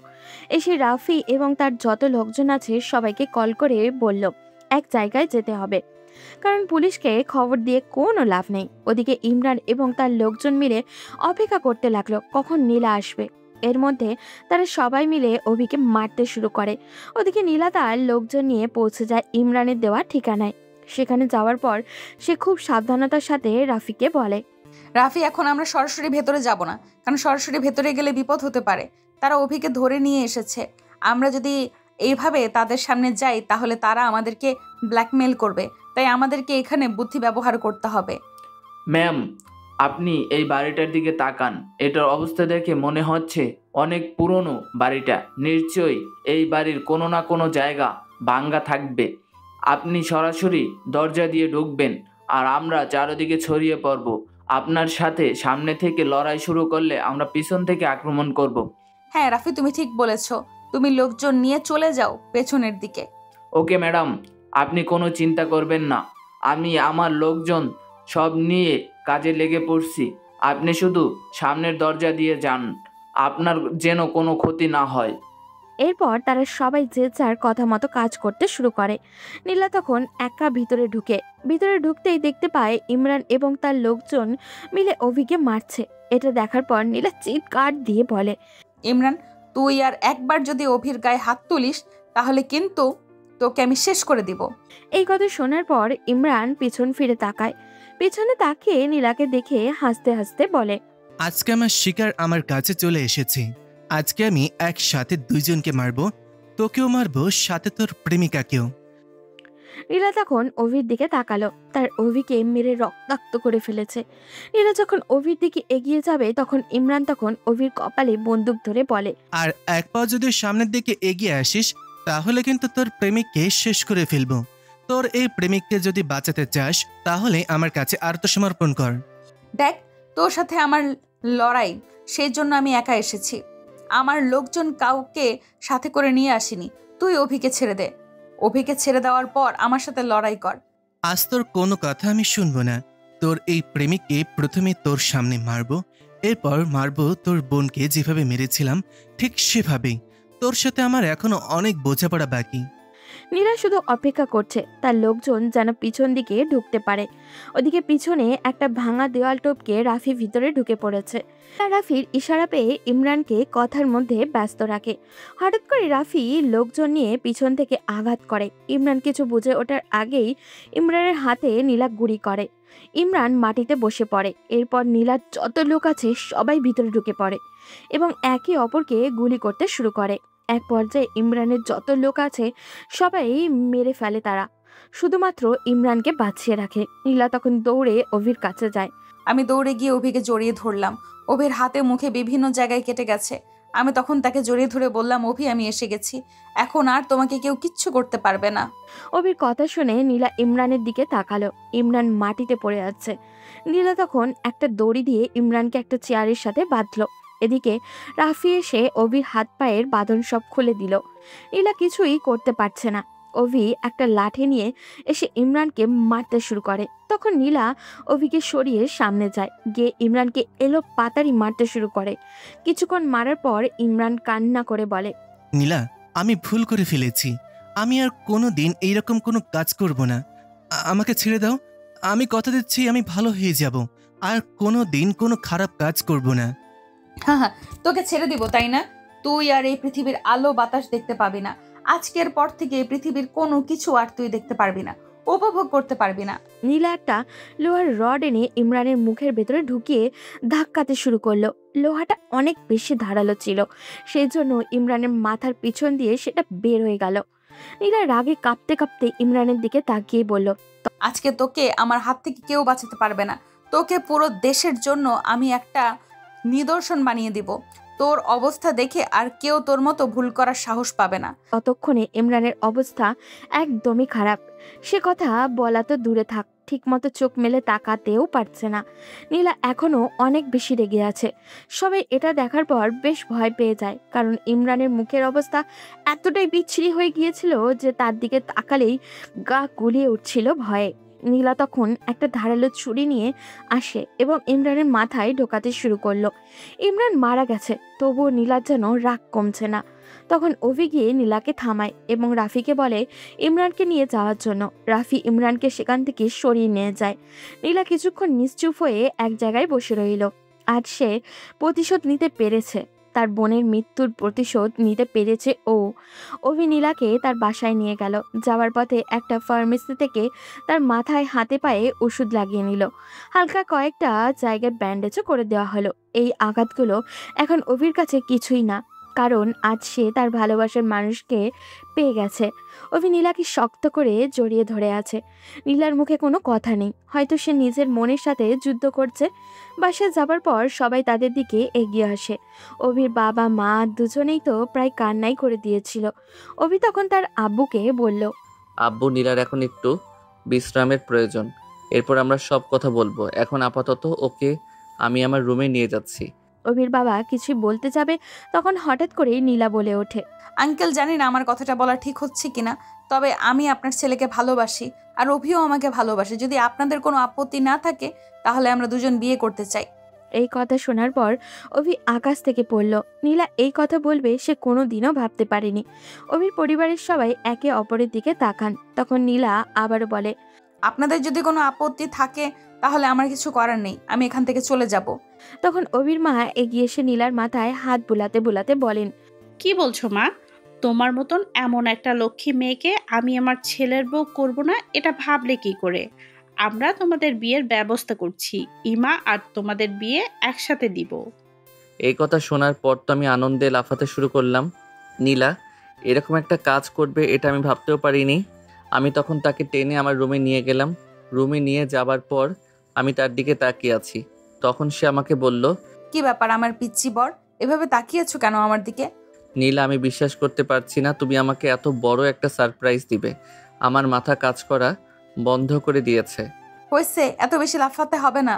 এসে রাফি এবং তার যত লোকজন আছে সবাইকে কল করে বলল এক জায়গায় যেতে হবে, কারণ পুলিশকে খবর দিয়ে কোনো লাভ নেই। ওদিকে ইমরান এবং তার লোকজন মিলে অপেক্ষা করতে লাগলো কখন নীলা আসবে। এর মধ্যে তারা সবাই মিলে অভিকে মারতে শুরু করে। ওদিকে নীলা তার লোকজন নিয়ে পৌঁছে যায় ইমরানের দেওয়া ঠিকানায়। সেখানে যাওয়ার পর সে খুব সাবধানতার সাথে রাফিকে বলে, রাফি, এখন আমরা সরাসরি ভেতরে যাব না, কারণ সরাসরি ভেতরে গেলে বিপদ হতে পারে। তারা অভিকে ধরে নিয়ে এসেছে। আমরা যদি এইভাবে তাদের সামনে যাই তাহলে তারা আমাদেরকে ব্ল্যাকমেল করবে। তাই আমাদেরকে এখানে বুদ্ধি ব্যবহার করতে হবে। ম্যাম, আপনি এই বাড়িটার দিকে তাকান। এটার অবস্থা দেখে মনে হচ্ছে অনেক পুরনো বাড়িটা। নিশ্চয়ই এই বাড়ির কোনো না কোনো জায়গা ভাঙ্গা থাকবে। আপনি সরাসরি দরজা দিয়ে ঢুকবেন আর আমরা চারদিকে ছড়িয়ে পড়ব। আপনার সাথে সামনে থেকে লড়াই শুরু করলে আমরা পিছন থেকে আক্রমণ করব। হ্যাঁ রাফি, তুমি ঠিক বলেছ। তুমি লোকজন নিয়ে চলে যাও পেছনের দিকে। ওকে ম্যাডাম, আপনি কোনো চিন্তা করবেন না। আমি আমার লোকজন সব নিয়ে কাজে লেগে পড়ছি। আপনি শুধু সামনের দরজা দিয়ে যান, আপনার যেন কোনো ক্ষতি না হয়। এরপর তারা সবাই যে যার কথা মতো কাজ করতে শুরু করে। নীলা তখন একা ভিতরে ঢুকতেই দেখতে পায় ইমরান এবং তার লোকজন মিলে অভিকে মারছে। এটা দেখার পর নীলা চিৎকার দিয়ে বলে, ইমরান, তুই আর একবার যদি অভির গায়ে হাত তুলিস তাহলে কিন্তু তোকে আমি শেষ করে দিব। এই কথা শোনার পর ইমরান পিছন ফিরে তাকায়। পিছনে তাকিয়ে নীলাকে দেখে হাসতে হাসতে বলে, আজকে আমার শিকার আমার কাছে চলে এসেছে। আজকে আমি একসাথে 2 জনকে মারবো। তোকেও মারবো, সাথে তোর প্রেমিকাকেও। নীলা তখন অভির দিকে তাকালো। তার অভিকে মেরে রক্তাক্ত করে ফেলেছে। নীলা যখন অভির দিকে এগিয়ে যাবে তখন ইমরান তখন অভির কপালে বন্দুক ধরে বলে, আর 1 পা যদি সামনের দিকে এগিয়ে আসিস তাহলে কিন্তু তোর প্রেমিককে শেষ করে ফেলবো। তোর এই প্রেমিককে যদি বাঁচাতে চাস তাহলে আমার কাছে আত্মসমর্পণ কর। দেখ, তোর সাথে আমার লড়াই, সেই জন্য আমি একা এসেছি। আমার লোকজন কাউকে সাথে করে নিয়ে আসিনি। তুই অভিকে ছেড়ে দে। অভিকে ছেড়ে দেওয়ার পর আমার সাথে লড়াই কর। আজ তোর কোনো কথা আমি শুনবো না। তোর এই প্রেমিককে প্রথমে তোর সামনে মারবো, এরপর মারবো তোর বোনকে যেভাবে মেরেছিলাম ঠিক সেভাবেই। তোর সাথে আমার এখনো অনেক বোঝাপড়া বাকি। নীলা শুধু অপেক্ষা করছে তার লোকজন যেন পিছন দিকে ঢুকতে পারে। ওদিকে পিছনে একটা ভাঙা দেওয়াল টপকে রাফি ভিতরে ঢুকে পড়েছে। রাফির ইশারা পেয়ে ইমরানকে কথার মধ্যে ব্যস্ত রাখে। হঠাৎ করে রাফি লোকজন নিয়ে পিছন থেকে আঘাত করে। ইমরান কিছু বুঝে ওঠার আগেই ইমরানের হাতে নীলা গুলি করে। ইমরান মাটিতে বসে পড়ে। এরপর নীলার যত লোক আছে সবাই ভিতরে ঢুকে পড়ে এবং একে অপরকে গুলি করতে শুরু করে। এক পর্যায়ে ইমরানের যত লোক আছে সবাই মেরে ফেলে তারা, শুধুমাত্র ইমরানকে বাঁচিয়ে রাখে। নীলা তখন দৌড়ে অভির কাছে যায়। আমি দৌড়ে গিয়ে অভিকে জড়িয়ে ধরলাম। অভির হাতে মুখে বিভিন্ন জায়গায় কেটে গেছে। আমি তখন তাকে জড়িয়ে ধরে বললাম, অভি, আমি এসে গেছি। এখন আর তোমাকে কেউ কিচ্ছু করতে পারবে না। অভির কথা শুনে নীলা ইমরানের দিকে তাকালো। ইমরান মাটিতে পড়ে আছে। নীলা তখন একটা দড়ি দিয়ে ইমরানকে একটা চেয়ারের সাথে বাঁধলো। এদিকে রাফি এসে অভির হাত পায়ের বাঁধন সব খুলে দিল। নীলা কিছুই করতে পারছে না। অভি একটা লাঠি নিয়ে এসে ইমরানকে মারতে শুরু করে। তখন নীলা অভিকে সরিয়ে সামনে যায়, গিয়ে ইমরানকে এলো পাতারি মারতে শুরু করে। কিছুক্ষণ মারার পর ইমরান কান্না করে বলে, নীলা, আমি ভুল করে ফেলেছি। আমি আর কোনোদিন এইরকম কোনো কাজ করব না। আমাকে ছেড়ে দাও। আমি কথা দিচ্ছি আমি ভালো হয়ে যাব। আর কোনোদিন কোনো খারাপ কাজ করব না। হ্যাঁ, তোকে ছেড়ে দিব তাই না? তুই আর এই পৃথিবীর আলো বাতাস দেখতে পাবি না। আজকের পর থেকে এই পৃথিবীর কোনো কিছু আর তুই দেখতে পারবি না। উপভোগ করতে পারবি না। নীলা একটা লোহার রড এনে ইমরানের মুখের ভেতরে ঢুকিয়ে ধাক্কাতে শুরু করলো। লোহাটা অনেক বেশি ধারালো ছিল, সেই জন্য ইমরানের মাথার পিছন দিয়ে সেটা বের হয়ে গেল। নীলা রাগে কাঁপতে কাঁপতে ইমরানের দিকে তাকিয়ে বলল, আজকে তোকে আমার হাত থেকে কেউ বাঁচাতে পারবে না। তোকে পুরো দেশের জন্য আমি একটা নিদর্শন বানিয়ে দিব। তোর অবস্থা দেখে আর কেউ তোর মতো ভুল করার সাহস পাবে না। ততক্ষণে ইমরানের অবস্থা একদমই খারাপ। সে কথা বলা তো দূরে থাক, ঠিকমতো চোখ মেলে তাকাতেও পারছে না। নীলা এখনো অনেক বেশি রেগে আছে। সবাই এটা দেখার পর বেশ ভয় পেয়ে যায়, কারণ ইমরানের মুখের অবস্থা এতটাই বিচ্ছিরি হয়ে গিয়েছিল যে তার দিকে তাকালেই গা গুলিয়ে উঠছিল ভয়ে। নীলা তখন একটা ধারালো ছুরি নিয়ে আসে এবং ইমরানের মাথায় ঢোকাতে শুরু করলো। ইমরান মারা গেছে, তবুও নীলার যেন রাগ কমছে না। তখন অভি গিয়ে নীলাকে থামায় এবং রাফিকে বলে ইমরানকে নিয়ে যাওয়ার জন্য। রাফি ইমরানকে সেখান থেকে সরিয়ে নিয়ে যায়। নীলা কিছুক্ষণ নিশ্চুপ হয়ে এক জায়গায় বসে রইল। আজ সে প্রতিশোধ নিতে পেরেছে, তার বোনের মৃত্যুর প্রতিশোধ নিতে পেরেছে ও। অভি নীলাকে তার বাসায় নিয়ে গেল। যাওয়ার পথে একটা ফার্মেসি থেকে তার মাথায় হাতে পায়ে ওষুধ লাগিয়ে নিল। হালকা কয়েকটা জায়গায় ব্যান্ডেজও করে দেওয়া হলো। এই আঘাতগুলো এখন অভির কাছে কিছুই না, কারণ আজ সে তার ভালোবাসার মানুষকে পেয়ে গেছে। অভি নীলাকে শক্ত করে জড়িয়ে ধরে আছে। নীলার মুখে কোনো কথা নেই, হয়তো সে নিজের মনের সাথে যুদ্ধ করছে। বাসায় যাবার পর সবাই তাদের দিকে এগিয়ে আসে। অভির বাবা মা দুজনেই তো প্রায় কান্নাই করে দিয়েছিল। অভি তখন তার আব্বুকে বলল, আব্বু, নীলার এখন একটু বিশ্রামের প্রয়োজন, এরপর আমরা সব কথা বলবো। এখন আপাতত ওকে আমি আমার রুমে নিয়ে যাচ্ছি। অভির বাবা কিছুই বলতে যাবে, তখন হঠাৎ করেই নীলা বলে ওঠে, আঙ্কেল, জানি না আমার কথাটা বলা ঠিক হচ্ছে কিনা, তবে আমি আপনার ছেলেকে ভালোবাসি আর অভিও আমাকে ভালোবাসে। যদি আপনাদের কোনো আপত্তি না থাকে তাহলে আমরা দুজন বিয়ে করতে চাই। এই কথা শোনার পর অভি আকাশ থেকে পড়ল। নীলা এই কথা বলবে সে কোনো দিনও ভাবতে পারেনি। অভির পরিবারের সবাই একে অপরের দিকে তাকান। তখন নীলা আবারও বলে, আপনাদের যদি কোনো আপত্তি থাকে তাহলে আমার কিছু করার নেই, আমি এখান থেকে চলে যাব। তখন অভির মা এগিয়ে এসে নীলার মাথায় হাত বুলাতে বুলাতে বলেন, কি বলছো মা? তোমার মতন এমন একটা লক্ষ্মী মেয়েকে আমি আমার ছেলের বউ করব না, এটা ভাবলে কি করে? আমরা তোমাদের বিয়ের ব্যবস্থা করছি, ইমা আর তোমাদের বিয়ে একসাথে দিব। এই কথা শোনার পর তো আমি আনন্দে লাফাতে শুরু করলাম। নীলা এরকম একটা কাজ করবে এটা আমি ভাবতেও পারিনি। আমি তখন তাকে টেনে আমার রুমে নিয়ে গেলাম। রুমে নিয়ে যাবার পর আমি তার দিকে তাকিয়ে আছি। তখন সে আমাকে বলল, কি ব্যাপার আমার পিচ্চি বর, এভাবে তাকিয়েছো কেন আমার দিকে? নীলা, আমি বিশ্বাস করতে পারছি না তুমি আমাকে এত বড় একটা সারপ্রাইজ দিবে। আমার মাথা কাজ করা বন্ধ করে দিয়েছে। হয়েছে, এত বেশি লাফাতে হবে না,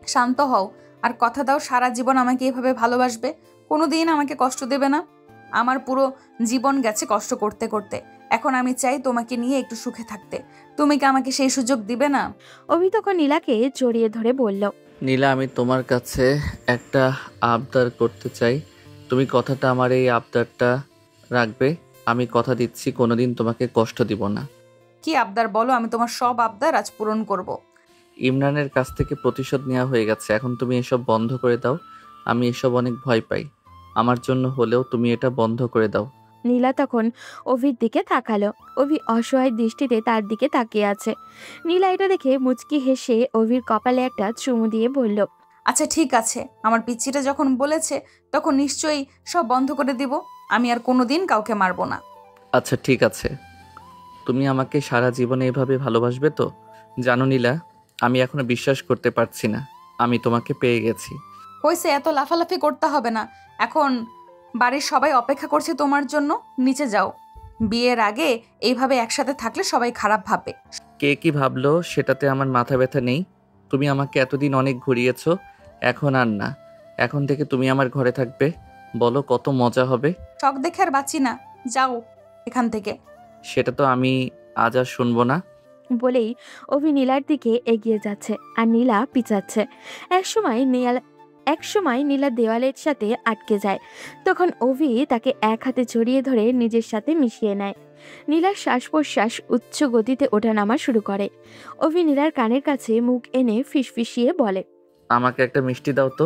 শান্ত হও আর কথা দাও সারা জীবন আমাকে এভাবে ভালোবাসবে, কোনোদিন আমাকে কষ্ট দেবে না। আমার পুরো জীবন গেছে কষ্ট করতে করতে, এখন আমি চাই তোমাকে নিয়ে একটু সুখে থাকতে। তুমি কি আমাকে সেই সুযোগ দিবে না? অভি তখন নীলাকে জড়িয়ে ধরে বলল, নীলা, আমি তোমার কাছে একটা আবদার করতে চাই। তুমি কথাটা আমার এই আবদারটা রাখবে। আমি কথা দিচ্ছি কোনোদিন তোমাকে কষ্ট দিব না। কি আবদার বলো, আমি তোমার সব আবদার আজ পূরণ করব। ইমরানের কাছ থেকে প্রতিশোধ নেওয়া হয়ে গেছে, এখন তুমি এসব বন্ধ করে দাও। আমি এসব অনেক ভয় পাই, আমার জন্য হলেও তুমি এটা বন্ধ করে দাও। নীলা তখন অভির দিকে তাকালো। অভি অসহায় দৃষ্টিতে তার দিকে তাকিয়ে আছে। নীলা এটা দেখে মুচকি হেসে অভির কপালে একটা চুমু দিয়ে বলল, আচ্ছা ঠিক আছে, আমার পিচ্চিটা যখন বলেছে তখন নিশ্চয়ই সব বন্ধ করে দিব। আমি আর কোনোদিন কাউকে মারবো না। আচ্ছা ঠিক আছে, তুমি আমাকে সারা জীবনে এভাবে ভালোবাসবে তো? জানো নীলা, আমি এখনো বিশ্বাস করতে পারছি না আমি তোমাকে পেয়ে গেছি। হয়েছে, এত লাফালাফি করতে হবে না। এখন বাড়ির সবাই অপেক্ষা করছে তোমার জন্য, নিচে যাও। বিয়ের আগে এইভাবে একসাথে থাকলে সবাই খারাপ ভাববে। কে কি ভাবলো সেটাতে আমার মাথা ব্যথা নেই। তুমি আমাকে এতদিন অনেক ঘুরিয়েছো, এখন আর না। এখন থেকে তুমি আমার ঘরে থাকবে। বলো কত মজা হবে। শখ দেখে আর বাঁচি না, যাও এখান থেকে। সেটা তো আমি আজ আর শুনবো না। বলেই অভি নীলার দিকে এগিয়ে যাচ্ছে আর নীলা পিছাচ্ছে। একসময় নীলা দেওয়ালের সাথে আটকে যায়। তখন অভি তাকে এক হাতে জড়িয়ে ধরে নিজের সাথে মিশিয়ে নেয়। নীলার শ্বাস প্রশ্বাস উচ্চ গতিতে ওঠানামা শুরু করে। অভি নীলার কানের কাছে মুখ এনে ফিসফিসিয়ে বলে, আমাকে একটা মিষ্টি দাও তো।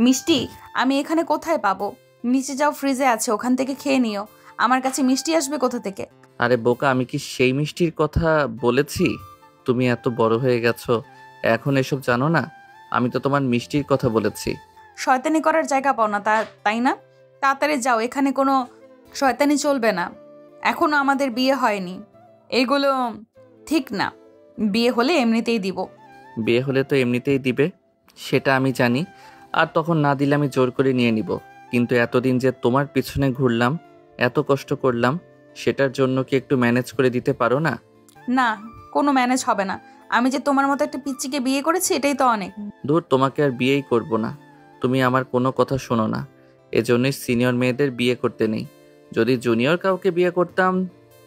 মিষ্টি আমি এখানে কোথায় পাবো? নিচে যাও, ফ্রিজে আছে, ওখান থেকে খেয়ে নিও। আমার কাছে মিষ্টি আসবে কোথা থেকে? আরে বোকা, আমি কি সেই মিষ্টির কথা বলেছি? তুমি এত বড় হয়ে গেছো, এখন এসব জানো না? আমি তো তোমার মিষ্টির কথা বলেছি। শয়তানি করার জায়গা পাও না তাই না? তাড়াতাড়ি যাও, এখানে কোনো শয়তানি চলবে না। এখনো আমাদের বিয়ে হয়নি, এগুলো ঠিক না। বিয়ে হলে এমনিতেই দিব। বিয়ে হলে তো এমনিতেই দিবে, সেটা আমি জানি। আর তখন না দিলে আমি জোর করে নিয়ে নিব। কিন্তু এতদিন যে তোমার পিছনে ঘুরলাম, এত কষ্ট করলাম, সেটার জন্য কি একটু ম্যানেজ করে দিতে পারো না? না, কোনো ম্যানেজ হবে না। আমি যে তোমার মতো একটা পিচ্চিকে বিয়ে করেছি, এটাই তো অনেক। দূর, তোমাকে আর বিয়েই করব না। তুমি আমার কোনো কথা শোনো না, এজন্যই সিনিয়র মেয়েদের বিয়ে করতে নেই। যদি জুনিয়র কাউকে বিয়ে করতাম,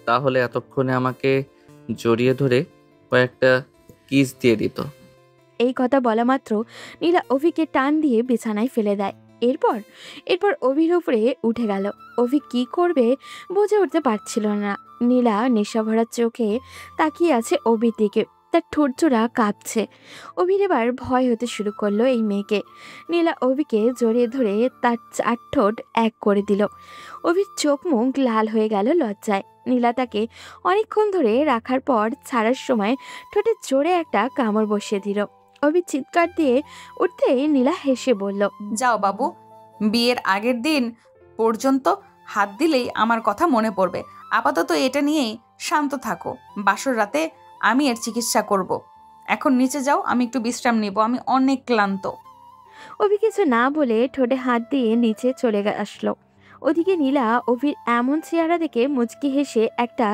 তাহলে এতক্ষণে আমাকে জড়িয়ে ধরে কয়েকটা কিস দিয়ে দিত। এই কথা বলা মাত্র নীলা অভিকে টান দিয়ে বিছানায় ফেলে দেয়। এরপর অভির উপরে উঠে গেল। অভি কি করবে বুঝে উঠতে পারছিল না। নীলা নেশাভরা চোখে তাকিয়ে আছে অভির দিকে, তার ঠোঁটজোড়া কাঁপছে। অভির এবার ভয় হতে শুরু করলো এই মেয়েকে। নীলা অভিকে জড়িয়ে ধরে তার 4 ঠোঁট এক করে দিল। অভির চোখ মুখ লাল হয়ে গেল লজ্জায়। নীলা তাকে অনেকক্ষণ ধরে রাখার পর ছাড়ার সময় ঠোঁটে জোরে একটা কামড় বসিয়ে দিল। অভি চিৎকার দিয়ে উঠতে নীলা হেসে বলল, যাও বাবু, বিয়ের আগের দিন পর্যন্ত হাত দিলেই আমার কথা মনে পড়বে। আপাতত এটা নিয়েই শান্ত থাকো। বাসর রাতে আমি এর চিকিৎসা করব। এখন নিচে যাও, আমি একটু বিশ্রাম নিব, আমি অনেক ক্লান্ত। অভি কিছু না বলে ঠোঁটে হাত দিয়ে নিচে চলে আসলো। ওদিকে নীলা অভির এমন চেহারা দেখে মুচকি হেসে একটা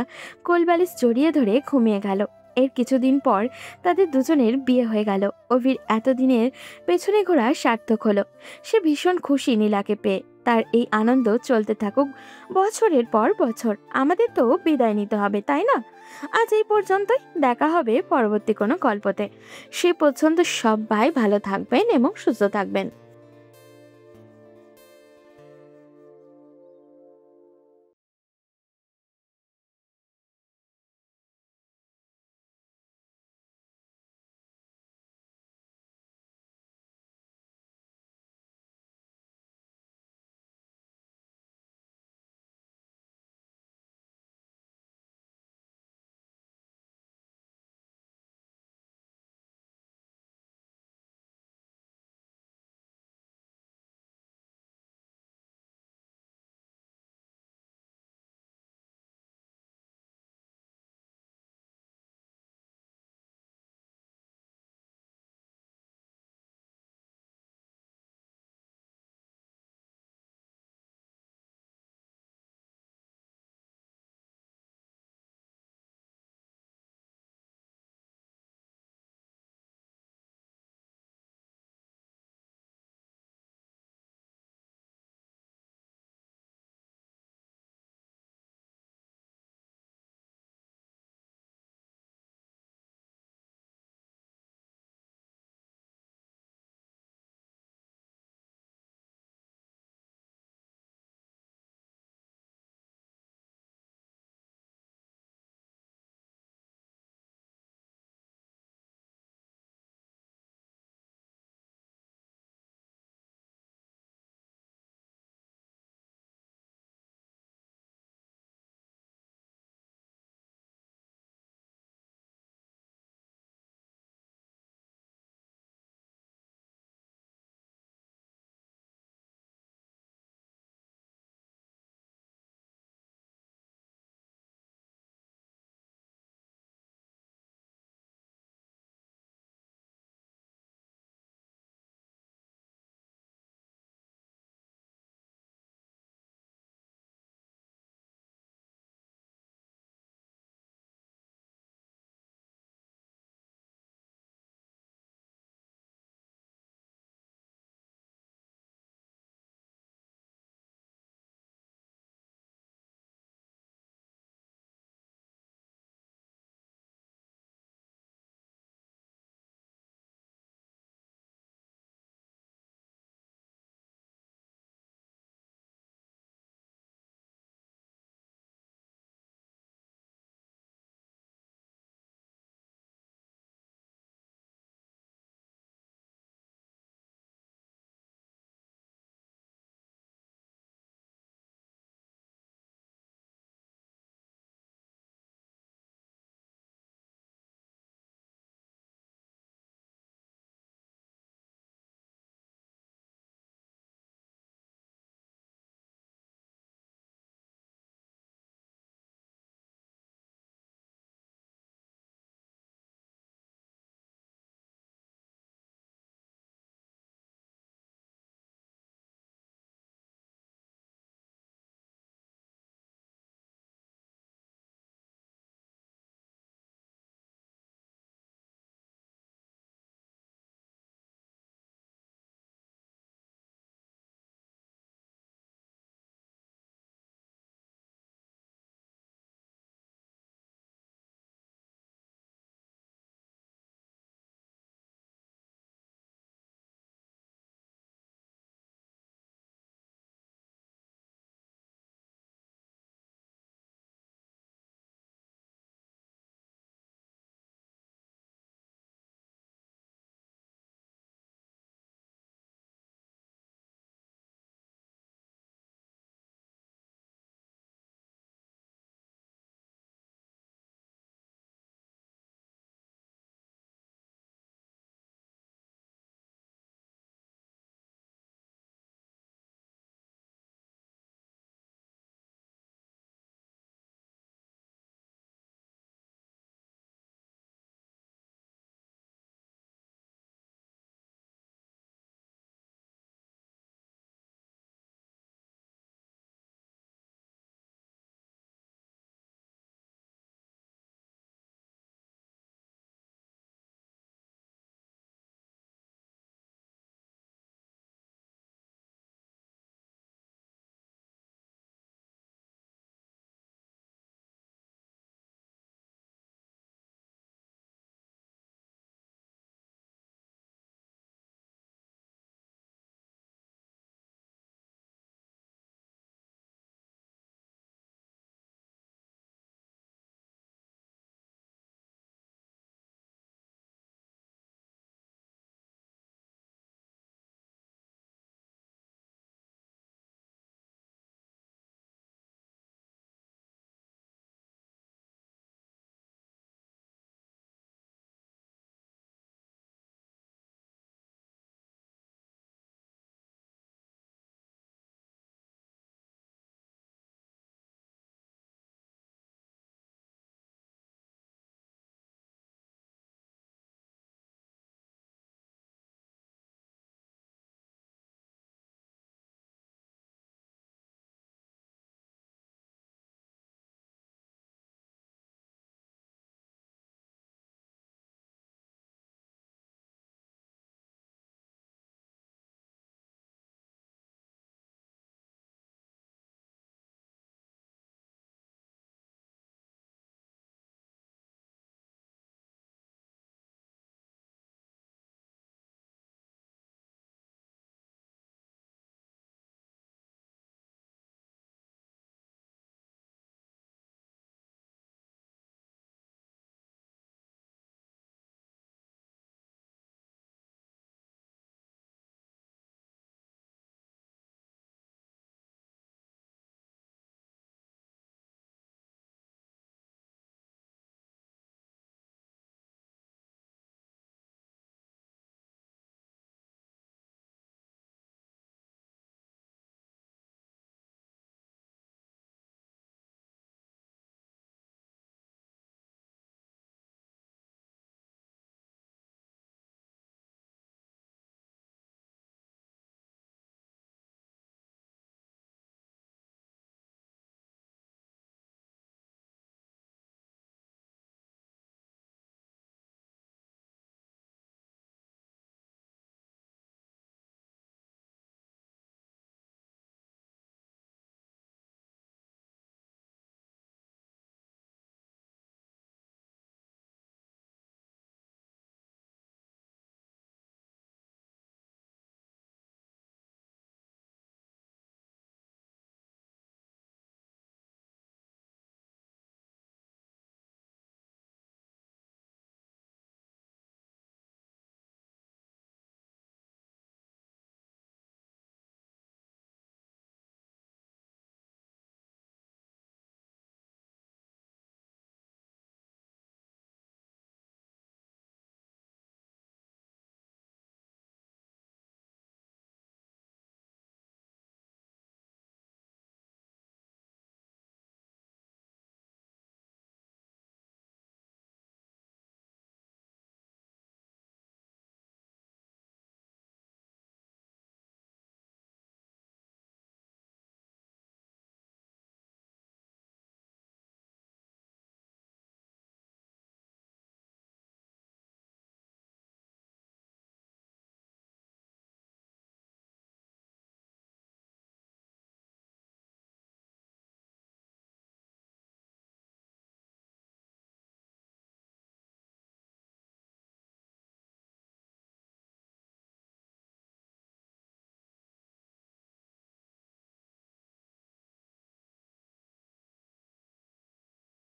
কোলবালিশ জড়িয়ে ধরে ঘুমিয়ে গেল। এর কিছুদিন পর তাদের দুজনের বিয়ে হয়ে গেল। অভির এতদিনের পেছনে ঘোরা সার্থক হলো। সে ভীষণ খুশি নীলাকে পেয়ে। তার এই আনন্দ চলতে থাকুক বছরের পর বছর। আমাদের তো বিদায় নিতে হবে, তাই না? আজ এই পর্যন্তই, দেখা হবে পরবর্তী কোনো গল্পতে। সে পর্যন্ত সবাই ভালো থাকবেন এবং সুস্থ থাকবেন।